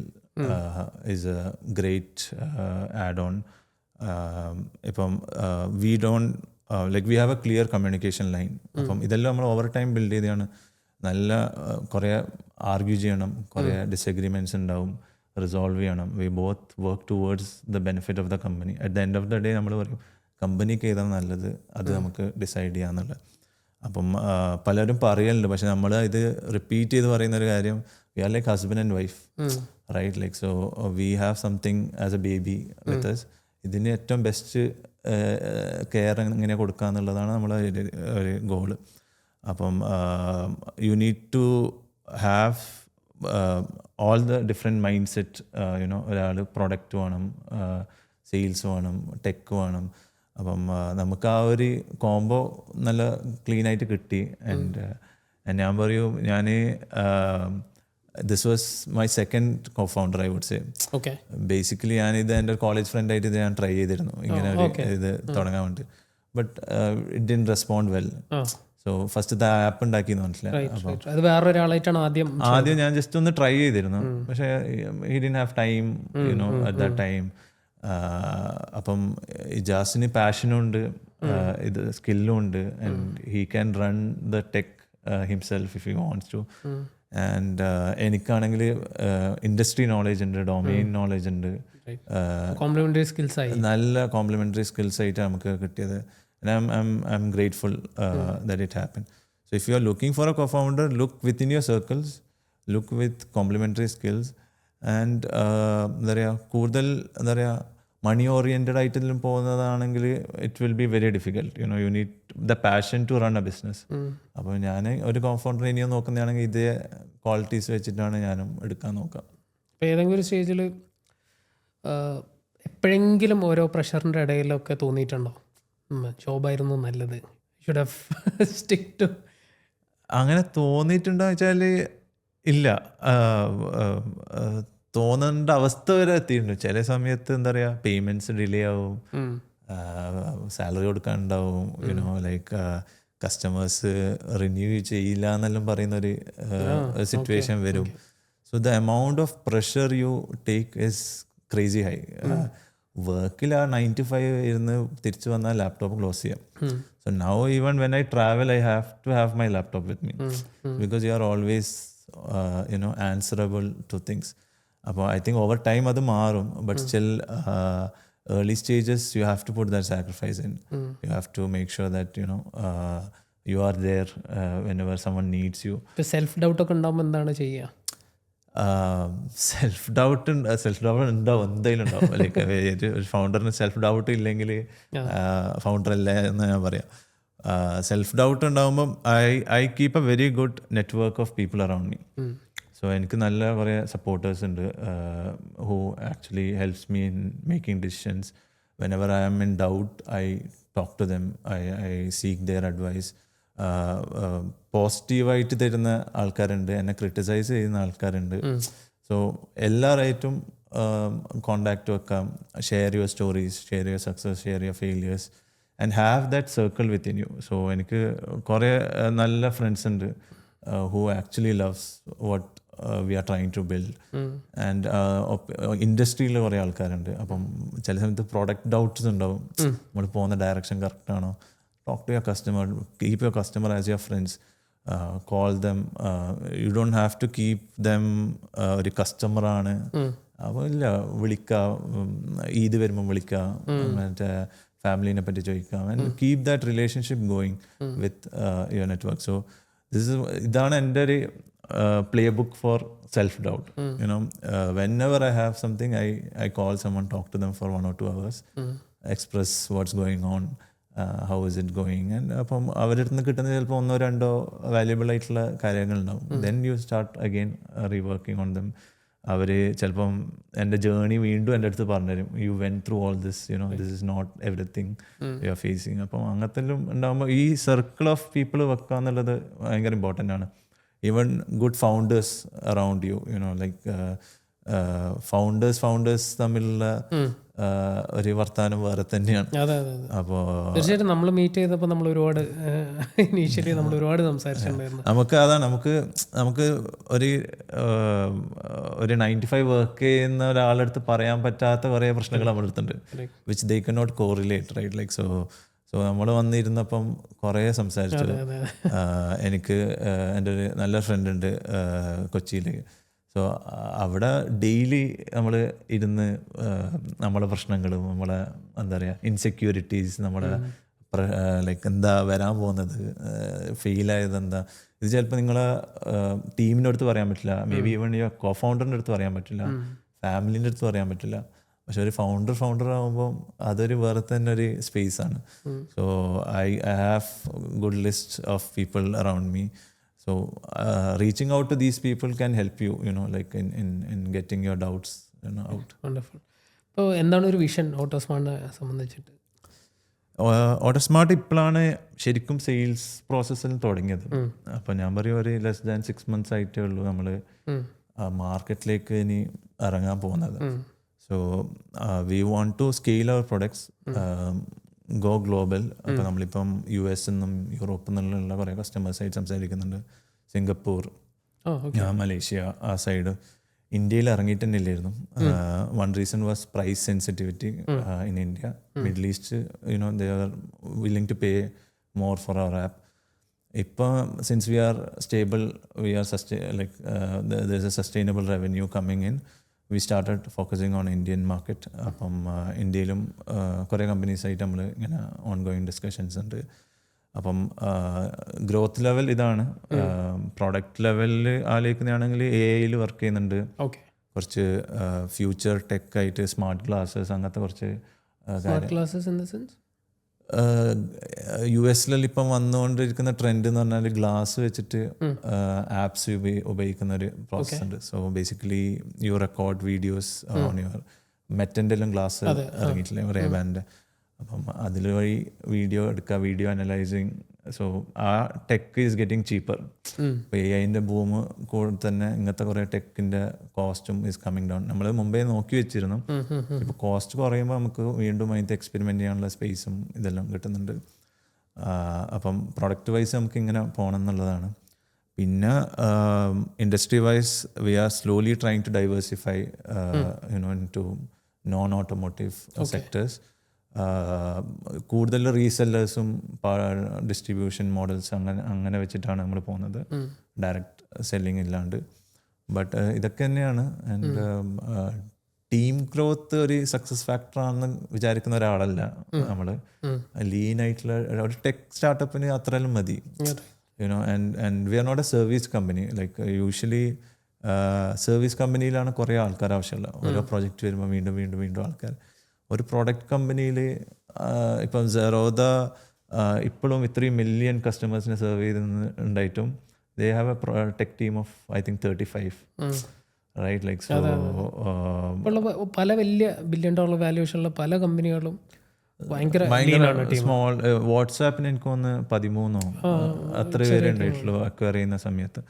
is a great add on. ഇപ്പം we don't like we have a clear communication line. അപ്പം ഇതെല്ലാം നമ്മൾ over time build ചെയ്താണ്. നല്ല കുറേ ആർഗ്യൂ ചെയ്യണം, കുറേ ഡിസഗ്രിമെൻറ്റ്സ് ഉണ്ടാവും, റിസോൾവ് ചെയ്യണം. We both work towards the benefit of the company. At the end of the day നമ്മൾ പറയും കമ്പനിക്ക് ഏതാണ് നല്ലത് അത് നമുക്ക് ഡിസൈഡ് ചെയ്യാന്നുള്ളത്. അപ്പം പലരും പറയലുണ്ട്, പക്ഷെ നമ്മൾ ഇത് റിപ്പീറ്റ് ചെയ്ത് പറയുന്നൊരു കാര്യം, we are like husband and wife, right? Like so we have something as a baby with us. ഇതിന് ഏറ്റവും ബെസ്റ്റ് കെയർ എങ്ങനെ കൊടുക്കുക എന്നുള്ളതാണ് നമ്മളെ ഒരു ഗോള്. അപ്പം you need to have all the different mindset. ഒരാൾ പ്രൊഡക്റ്റ് വേണം, സെയിൽസ് വേണം, ടെക്ക് വേണം. അപ്പം നമുക്ക് ആ ഒരു കോംബോ നല്ല ക്ലീനായിട്ട് കിട്ടി. ആൻഡ് ഞാൻ പറയും, this was my second co-founder, I would say. Basically ഞാനിത് എൻ്റെ കോളേജ് ഫ്രണ്ടായിട്ട് ഇത് ഞാൻ ട്രൈ ചെയ്തിരുന്നു ഇങ്ങനെ ഒരു ഇത് തുടങ്ങാൻ വേണ്ടി. But it didn't respond well. So first app ഉണ്ടാക്കിയെന്ന് മനസ്സിലായി. ആദ്യം ഞാൻ ജസ്റ്റ് ഒന്ന് ട്രൈ ചെയ്തിരുന്നു, പക്ഷേ he didn't have time at that time. അപ്പം ഇജാസിന് പാഷനും ഉണ്ട്, ഇത് സ്കില്ലും ഉണ്ട്, and he can run the tech himself if he wants to. And എനിക്കാണെങ്കിൽ ഇൻഡസ്ട്രി നോളേജ് ഉണ്ട്, ഡൊമെയിൻ നോളേജ് ഉണ്ട്, നല്ല കോംപ്ലിമെൻ്ററി സ്കിൽസ് ആയിട്ട് നമുക്ക് കിട്ടിയത്. And I'm grateful that it happened. So if you are looking for a co-founder, look within your circles, look with complementary skills, and എന്താ പറയുക, കൂടുതൽ എന്താ പറയുക മണി ഓറിയൻറ്റഡ് ആയിട്ടെല്ലാം പോകുന്നതാണെങ്കിൽ it will be very difficult. You need the passion to run a business. അപ്പോൾ ഞാൻ ഒരു co-founder ഇനിയും നോക്കുന്നതാണെങ്കിൽ ഇതേ ക്വാളിറ്റീസ് വെച്ചിട്ടാണ് ഞാനും എടുക്കാൻ നോക്കാം. ഇപ്പോൾ ഏതെങ്കിലും ഒരു സ്റ്റേജിൽ എപ്പോഴെങ്കിലും ഓരോ പ്രഷറിൻ്റെ ഇടയിലൊക്കെ തോന്നിയിട്ടുണ്ടോ ജോബായിരുന്നു നല്ലത്, ഷുഡ് ഹാവ് സ്റ്റിക്ക് ടു? അങ്ങനെ തോന്നിയിട്ടുണ്ടോ വെച്ചാൽ ഇല്ല. തോന്നേണ്ട അവസ്ഥ വരെ എത്തിയിട്ടുണ്ട്. ചില സമയത്ത് എന്താ പറയുക, പേയ്മെൻറ്റ്സ് ഡിലേ ആവും, സാലറി കൊടുക്കാനുണ്ടാവും, ലൈക്ക് കസ്റ്റമേഴ്സ് റിന്യൂ ചെയ്യില്ല എന്നെല്ലാം പറയുന്നൊരു സിറ്റുവേഷൻ വരും. So the amount of pressure you take is crazy high. വർക്കിൽ ആ 9 to 5 ഇരുന്ന് തിരിച്ചു വന്നാൽ ലാപ്ടോപ്പ് ക്ലോസ് ചെയ്യാം. So now even when I travel I have to have my laptop with me because you are always answerable to things. അപ്പോൾ I think over time അത് മാറും, but still early stages you have to put that sacrifice in. You have to make sure that you are there whenever someone needs you. Self doubt ഒക്കെ ഉണ്ടാകുമ്പോൾ എന്താണ് ചെയ്യുക? Self doubt ഉണ്ടാവും, എന്തായാലും ഉണ്ടാവും. Like ഒരു ഫൗണ്ടറിന് സെൽഫ് ഡൗട്ട് ഇല്ലെങ്കിൽ ഫൗണ്ടർ അല്ല എന്ന് ഞാൻ പറയാം. സെൽഫ് ഡൗട്ട് ഉണ്ടാകുമ്പം I keep a very good network of people around me. So എനിക്ക് നല്ല കുറേ സപ്പോർട്ടേഴ്സ് ഉണ്ട് who actually helps me in making decisions. whenever I am in doubt, I talk to them, I seek their advice. പോസിറ്റീവായിട്ട് തരുന്ന ആൾക്കാരുണ്ട്, എന്നെ criticise ചെയ്യുന്ന ആൾക്കാരുണ്ട്. സോ എല്ലാവരായിട്ടും കോണ്ടാക്ട് വെക്കാം, share your stories, share your success, share your failures and have that circle within you. So എനിക്ക് കുറേ നല്ല ഫ്രണ്ട്സ് ഉണ്ട് who actually loves what we are trying to build. And ഇൻഡസ്ട്രിയിൽ കുറേ ആൾക്കാരുണ്ട്. അപ്പം ചില സമയത്ത് പ്രോഡക്റ്റ് ഡൗട്ട്സ് ഉണ്ടാവും, നമ്മൾ പോകുന്ന ഡയറക്ഷൻ കറക്റ്റ് ആണോ. Talk to your customer, keep your customer as your friends, call them. You don't have to keep them ഒരു കസ്റ്റമറാണ്. അപ്പോൾ ഇല്ല, വിളിക്കാം, ഈദ് വരുമ്പം വിളിക്കാം, മറ്റേ ഫാമിലീനെ പറ്റി ചോദിക്കാം. And keep that relationship going with your network. So ഇതാണ് എൻ്റെ ഒരു playbook for self-doubt. You know, whenever I have something, I call someone, talk to them for 1 or 2 hours, express what's going on, how is it going. And അപ്പം അവരുടെ അടുത്ത് നിന്ന് കിട്ടുന്ന ചിലപ്പോൾ 1-2 valuable ആയിട്ടുള്ള കാര്യങ്ങളുണ്ടാവും. Then you start again reworking on them. അവർ ചിലപ്പം എൻ്റെ journey വീണ്ടും എൻ്റെ അടുത്ത് പറഞ്ഞുതരും, you went through all this, you know, this is not everything you are facing. അപ്പം അങ്ങനത്തെ ഉണ്ടാകുമ്പോൾ ഈ സർക്കിൾ ഓഫ് പീപ്പിൾ വെക്കുക എന്നുള്ളത് ഭയങ്കര ഇമ്പോർട്ടൻ്റ് ആണ്. Even good founders around you, you know, like founders തമ്മിലുള്ള ഒരു വർത്താനം വേറെ തന്നെയാണ്. അപ്പോൾ തീർച്ചയായിട്ടും നമ്മൾ മീറ്റ് ചെയ്തപ്പോൾ നമ്മൾ ഒരുപാട് ഇനീഷ്യലി നമ്മൾ ഒരുപാട് സംസാരിച്ചിട്ടുണ്ടായിരുന്നു. നമുക്ക് ഒരു 95 വർക്ക് ചെയ്യുന്ന ഒരാളെടുത്ത് പറയാൻ പറ്റാത്ത കുറേ പ്രശ്നങ്ങൾ നമ്മുടെ അടുത്തുണ്ട്, which they can not correlate, right? Like so നമ്മൾ വന്നിരുന്നപ്പം കുറേ സംസാരിച്ചു. എനിക്ക് എൻ്റെ ഒരു നല്ല ഫ്രണ്ട് ഉണ്ട് കൊച്ചിയിൽ. സോ അവിടെ ഡെയിലി നമ്മൾ ഇരുന്ന് നമ്മളെ പ്രശ്നങ്ങളും നമ്മളെ എന്താ പറയുക ഇൻസെക്യൂരിറ്റീസ്, നമ്മളെ ലൈക്ക് എന്താ വരാൻ പോകുന്നത്, ഫെയിലായത് എന്താ, ഇത് ചിലപ്പോൾ നിങ്ങളെ ടീമിൻ്റെ അടുത്ത് പറയാൻ പറ്റില്ല, മേ ബി ഈവൺ യുവർ കോ ഫൗണ്ടറിൻ്റെ അടുത്ത് പറയാൻ പറ്റില്ല, ഫാമിലിൻ്റെ അടുത്ത് പറയാൻ പറ്റില്ല. പക്ഷെ ഒരു ഫൗണ്ടർ ആകുമ്പം അതൊരു വേറെ തന്നെ ഒരു സ്പേസ് ആണ്. So I have good list of people around me. So reaching out to these people can help you, you know, like in getting your doubts out. Wonderful. അപ്പോൾ എന്താണ് ഒരു വിഷൻ ഓട്ടോസ്മാർട്ടിനെ സംബന്ധിച്ചിട്ട്? ഓട്ടോസ്മാർട്ട് ഇപ്പോഴാണ് ശരിക്കും സെയിൽസ് പ്രോസസ്സിൽ തുടങ്ങിയത്. അപ്പോൾ ഞാൻ പറയും ഒരു ലെസ് ദാൻ 6 months ആയിട്ടേ ഉള്ളൂ നമ്മൾ മാർക്കറ്റിലേക്ക് ഇനി ഇറങ്ങാൻ പോകുന്നത്. So we want to scale our products, go global. അപ്പോൾ നമ്മളിപ്പം US നിന്നും യൂറോപ്പിൽ നിന്നുള്ള കുറേ കസ്റ്റമേഴ്സായിട്ട് സംസാരിക്കുന്നുണ്ട്. സിംഗപ്പൂർ, മലേഷ്യ, ആ സൈഡ്. ഇന്ത്യയിൽ ഇറങ്ങിയിട്ട് തന്നെ ഇല്ലായിരുന്നു. One reason was price sensitivity in India. Middle east, you know, they are willing to pay more for അവർ ആപ്പ്. ഇപ്പോൾ since we are stable, we are like there is a sustainable revenue coming in, we started focusing on Indian market. അപ്പം ഇന്ത്യയിലും കുറേ കമ്പനീസായിട്ട് നമ്മൾ ഇങ്ങനെ ongoing discussions ഉണ്ട്. അപ്പം growth level ഇതാണ്. പ്രോഡക്റ്റ് ലെവലിൽ ആലോചിക്കുന്നതാണെങ്കിൽ AI വർക്ക് ചെയ്യുന്നുണ്ട്. കുറച്ച് ഫ്യൂച്ചർ ടെക് ആയിട്ട് സ്മാർട്ട് ഗ്ലാസസ്, അങ്ങനത്തെ കുറച്ച് US ഇപ്പം വന്നുകൊണ്ടിരിക്കുന്ന ട്രെൻഡ് എന്ന് പറഞ്ഞാൽ ഗ്ലാസ് വെച്ചിട്ട് ആപ്സ് ഉപയോഗിക്കുന്ന ഒരു പ്രോസസ് ഉണ്ട്. So basically you record videos on your മെറ്റൻ്റെ എല്ലാം ഗ്ലാസ് ഇറങ്ങിയിട്ടില്ലേ, റേബാൻ്റെ. അപ്പം അതിൽ വഴി വീഡിയോ എടുക്കുക, വീഡിയോ അനലൈസിങ്. സോ ആ ടെക് ഈസ് ഗെറ്റിംഗ് ചീപ്പർ. ഇപ്പോൾ AI ബൂമ് കൂടെ തന്നെ ഇങ്ങനത്തെ കുറേ ടെക്കിൻ്റെ കോസ്റ്റും ഈസ് കമ്മിങ് ഡൗൺ. നമ്മൾ മുമ്പേ നോക്കി വെച്ചിരുന്നു. ഇപ്പോൾ കോസ്റ്റ് കുറയുമ്പോൾ നമുക്ക് വീണ്ടും അതിൻ്റെ എക്സ്പെരിമെൻറ്റ് ചെയ്യാനുള്ള സ്പേസും ഇതെല്ലാം കിട്ടുന്നുണ്ട്. അപ്പം പ്രൊഡക്റ്റ് വൈസ് നമുക്ക് ഇങ്ങനെ പോകണം എന്നുള്ളതാണ്. പിന്നെ industry wise we are slowly trying to diversify you know in to non automotive sectors. കൂടുതൽ റീസെല്ലേഴ്സും ഡിസ്ട്രിബ്യൂഷൻ മോഡൽസ് അങ്ങനെ വെച്ചിട്ടാണ് നമ്മൾ പോകുന്നത്, ഡയറക്റ്റ് സെല്ലിങ് ഇല്ലാണ്ട്. ബട്ട് ഇതൊക്കെ തന്നെയാണ്. ആൻഡ് ടീം ഗ്രോത്ത് ഒരു സക്സസ് ഫാക്ടറാണെന്ന് വിചാരിക്കുന്ന ഒരാളല്ല നമ്മൾ. ലീനായിട്ടുള്ള ഒരു ടെക് സ്റ്റാർട്ടപ്പിന് അത്രയും മതി, you know. And we are not a service company. Like usually service കമ്പനിയിലാണ് കുറേ ആൾക്കാർ ആവശ്യമുള്ളത്. ഓരോ പ്രോജക്റ്റ് വരുമ്പോൾ വീണ്ടും വീണ്ടും വീണ്ടും ആൾക്കാർ. ഒരു പ്രോഡക്റ്റ് കമ്പനിയിൽ ഇപ്പം സെറോദ ഇപ്പോഴും ഇത്രയും മില്യൺ കസ്റ്റമേഴ്സിനെ സെർവ് ചെയ്തുണ്ടായിട്ടും they have a tech team of I think 35, right? Like so പല വലിയ $1 billion വാല്യൂഷനുള്ള പല കമ്പനികളും ഭയങ്കര സ്മോൾ. വാട്സാപ്പിന് എനിക്ക് തോന്നുന്നു 13 അത്ര പേരെ ഉണ്ടായിട്ടുള്ളൂ അക്വയർ ചെയ്യുന്ന സമയത്ത്.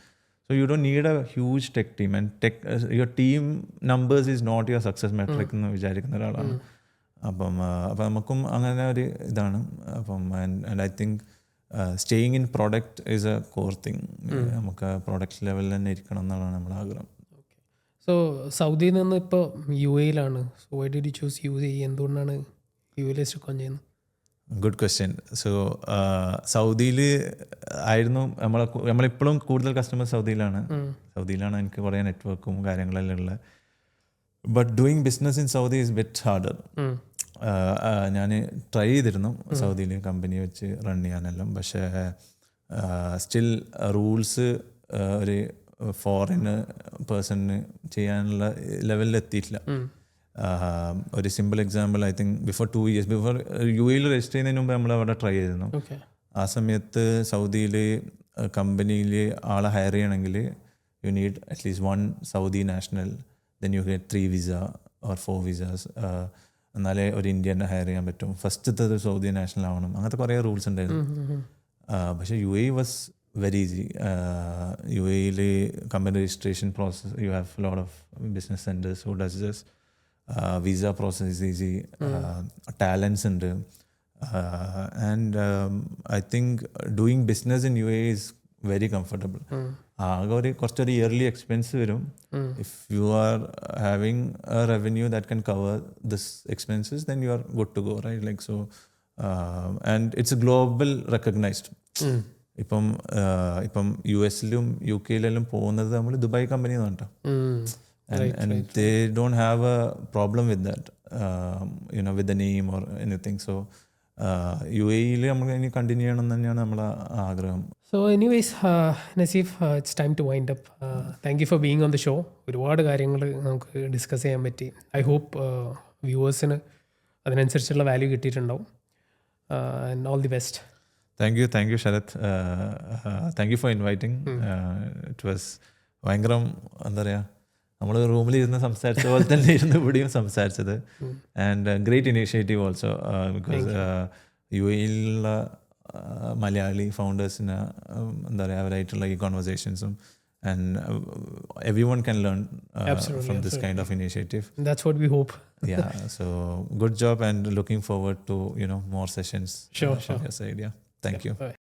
So you don't need a huge tech team. And your team numbers is not your success metric എന്ന് വിചാരിക്കുന്ന ഒരാളാണ്. അപ്പം നമുക്കും അങ്ങനെ ഒരു ഇതാണ്. അപ്പം and I think staying in product is a core thing. നമുക്ക് പ്രോഡക്റ്റ് ലെവലിൽ തന്നെ ഇരിക്കണം എന്നുള്ളതാണ് നമ്മുടെ ആഗ്രഹം. സോ സൗദിയിൽ നിന്ന് ഇപ്പോൾ UAE-ലാണ്. So why did you choose UAE? എന്തുകൊണ്ടാണ് UAE സ്റ്റിക്ക് ഓൺ ചെയ്യുന്നത്? Good question. സോ സൗദിയിൽ ആയിരുന്നു നമ്മളിപ്പോഴും കൂടുതൽ കസ്റ്റമേഴ്സ് സൗദിയിലാണ് എനിക്ക് കുറേ നെറ്റ്വർക്കും കാര്യങ്ങളെല്ലാം ഉള്ളത്. But doing business in Saudi is bit harder. ഞാൻ ട്രൈ ചെയ്തിരുന്നു സൗദിയിൽ കമ്പനി വെച്ച് റൺ ചെയ്യാനെല്ലാം. പക്ഷേ സ്റ്റിൽ റൂൾസ് ഒരു ഫോറിൻ പേഴ്സണിന് ചെയ്യാനുള്ള ലെവലിൽ എത്തിയിട്ടില്ല. ഒരു simple example, I think before 2 years before UAE register ചെയ്യുന്നതിന് മുമ്പ് നമ്മൾ അവിടെ ട്രൈ ചെയ്തിരുന്നു. ആ സമയത്ത് സൗദിയിൽ കമ്പനിയിൽ ആളെ ഹയർ ചെയ്യണമെങ്കിൽ you need at least 1 Saudi national, then you get 3 visa or 4 visas. എന്നാലേ ഒരു ഇന്ത്യനെ ഹയർ ചെയ്യാൻ പറ്റും. ഫസ്റ്റത്തെ ഒരു സൗദി നാഷണൽ ആവണം. അങ്ങനത്തെ കുറേ റൂൾസ് ഉണ്ടായിരുന്നു. പക്ഷേ UAE was very easy. UAE company registration process, you have lot of business centres who does this. Visa process is easy. Talents ഉണ്ട്. And I think doing business in UAE is very comfortable. ആകെ കുറച്ചൊരു early expense വരും. If you are having a revenue that can cover this expenses then you are good to go, right? Like so and it's global recognised. ഇപ്പം US-ലും UK-ലും പോകുന്നത് നമ്മൾ Dubai company എന്ന് പറഞ്ഞിട്ടാ. And they don't have a problem with that, with the name or anything. So UAE-ൽ നമ്മൾ ഇനി continue ചെയ്യണം എന്ന് തന്നെയാണ് നമ്മളെ ആഗ്രഹം. So anyways, Naseef, it's time to wind up. Thank you for being on the show. ഒരുപാട് കാര്യങ്ങൾ നമുക്ക് ഡിസ്കസ് ചെയ്യാൻ പറ്റി. ഐ ഹോപ്പ് വ്യൂവേഴ്സിന് അതിനനുസരിച്ചുള്ള വാല്യൂ കിട്ടിയിട്ടുണ്ടാവും. And all the best. Thank you Sharath. Thank you for inviting. It was ഭയങ്കരം എന്താ പറയുക, നമ്മൾ റൂമിൽ ഇരുന്ന് സംസാരിച്ച പോലെ തന്നെ ഇരുന്ന് ഇവിടെയും സംസാരിച്ചത്. And great initiative also because UAE-ലുള്ള മലയാളി ഫൗണ്ടേഴ്സിന് എന്താ പറയുക, അവരായിട്ടുള്ള ഈ കോൺവെർസേഷൻസും and everyone can learn from this kind of initiative. That's what we hope. Yeah, so good job and looking forward to more sessions sure from your side. Yeah, thank you. Bye.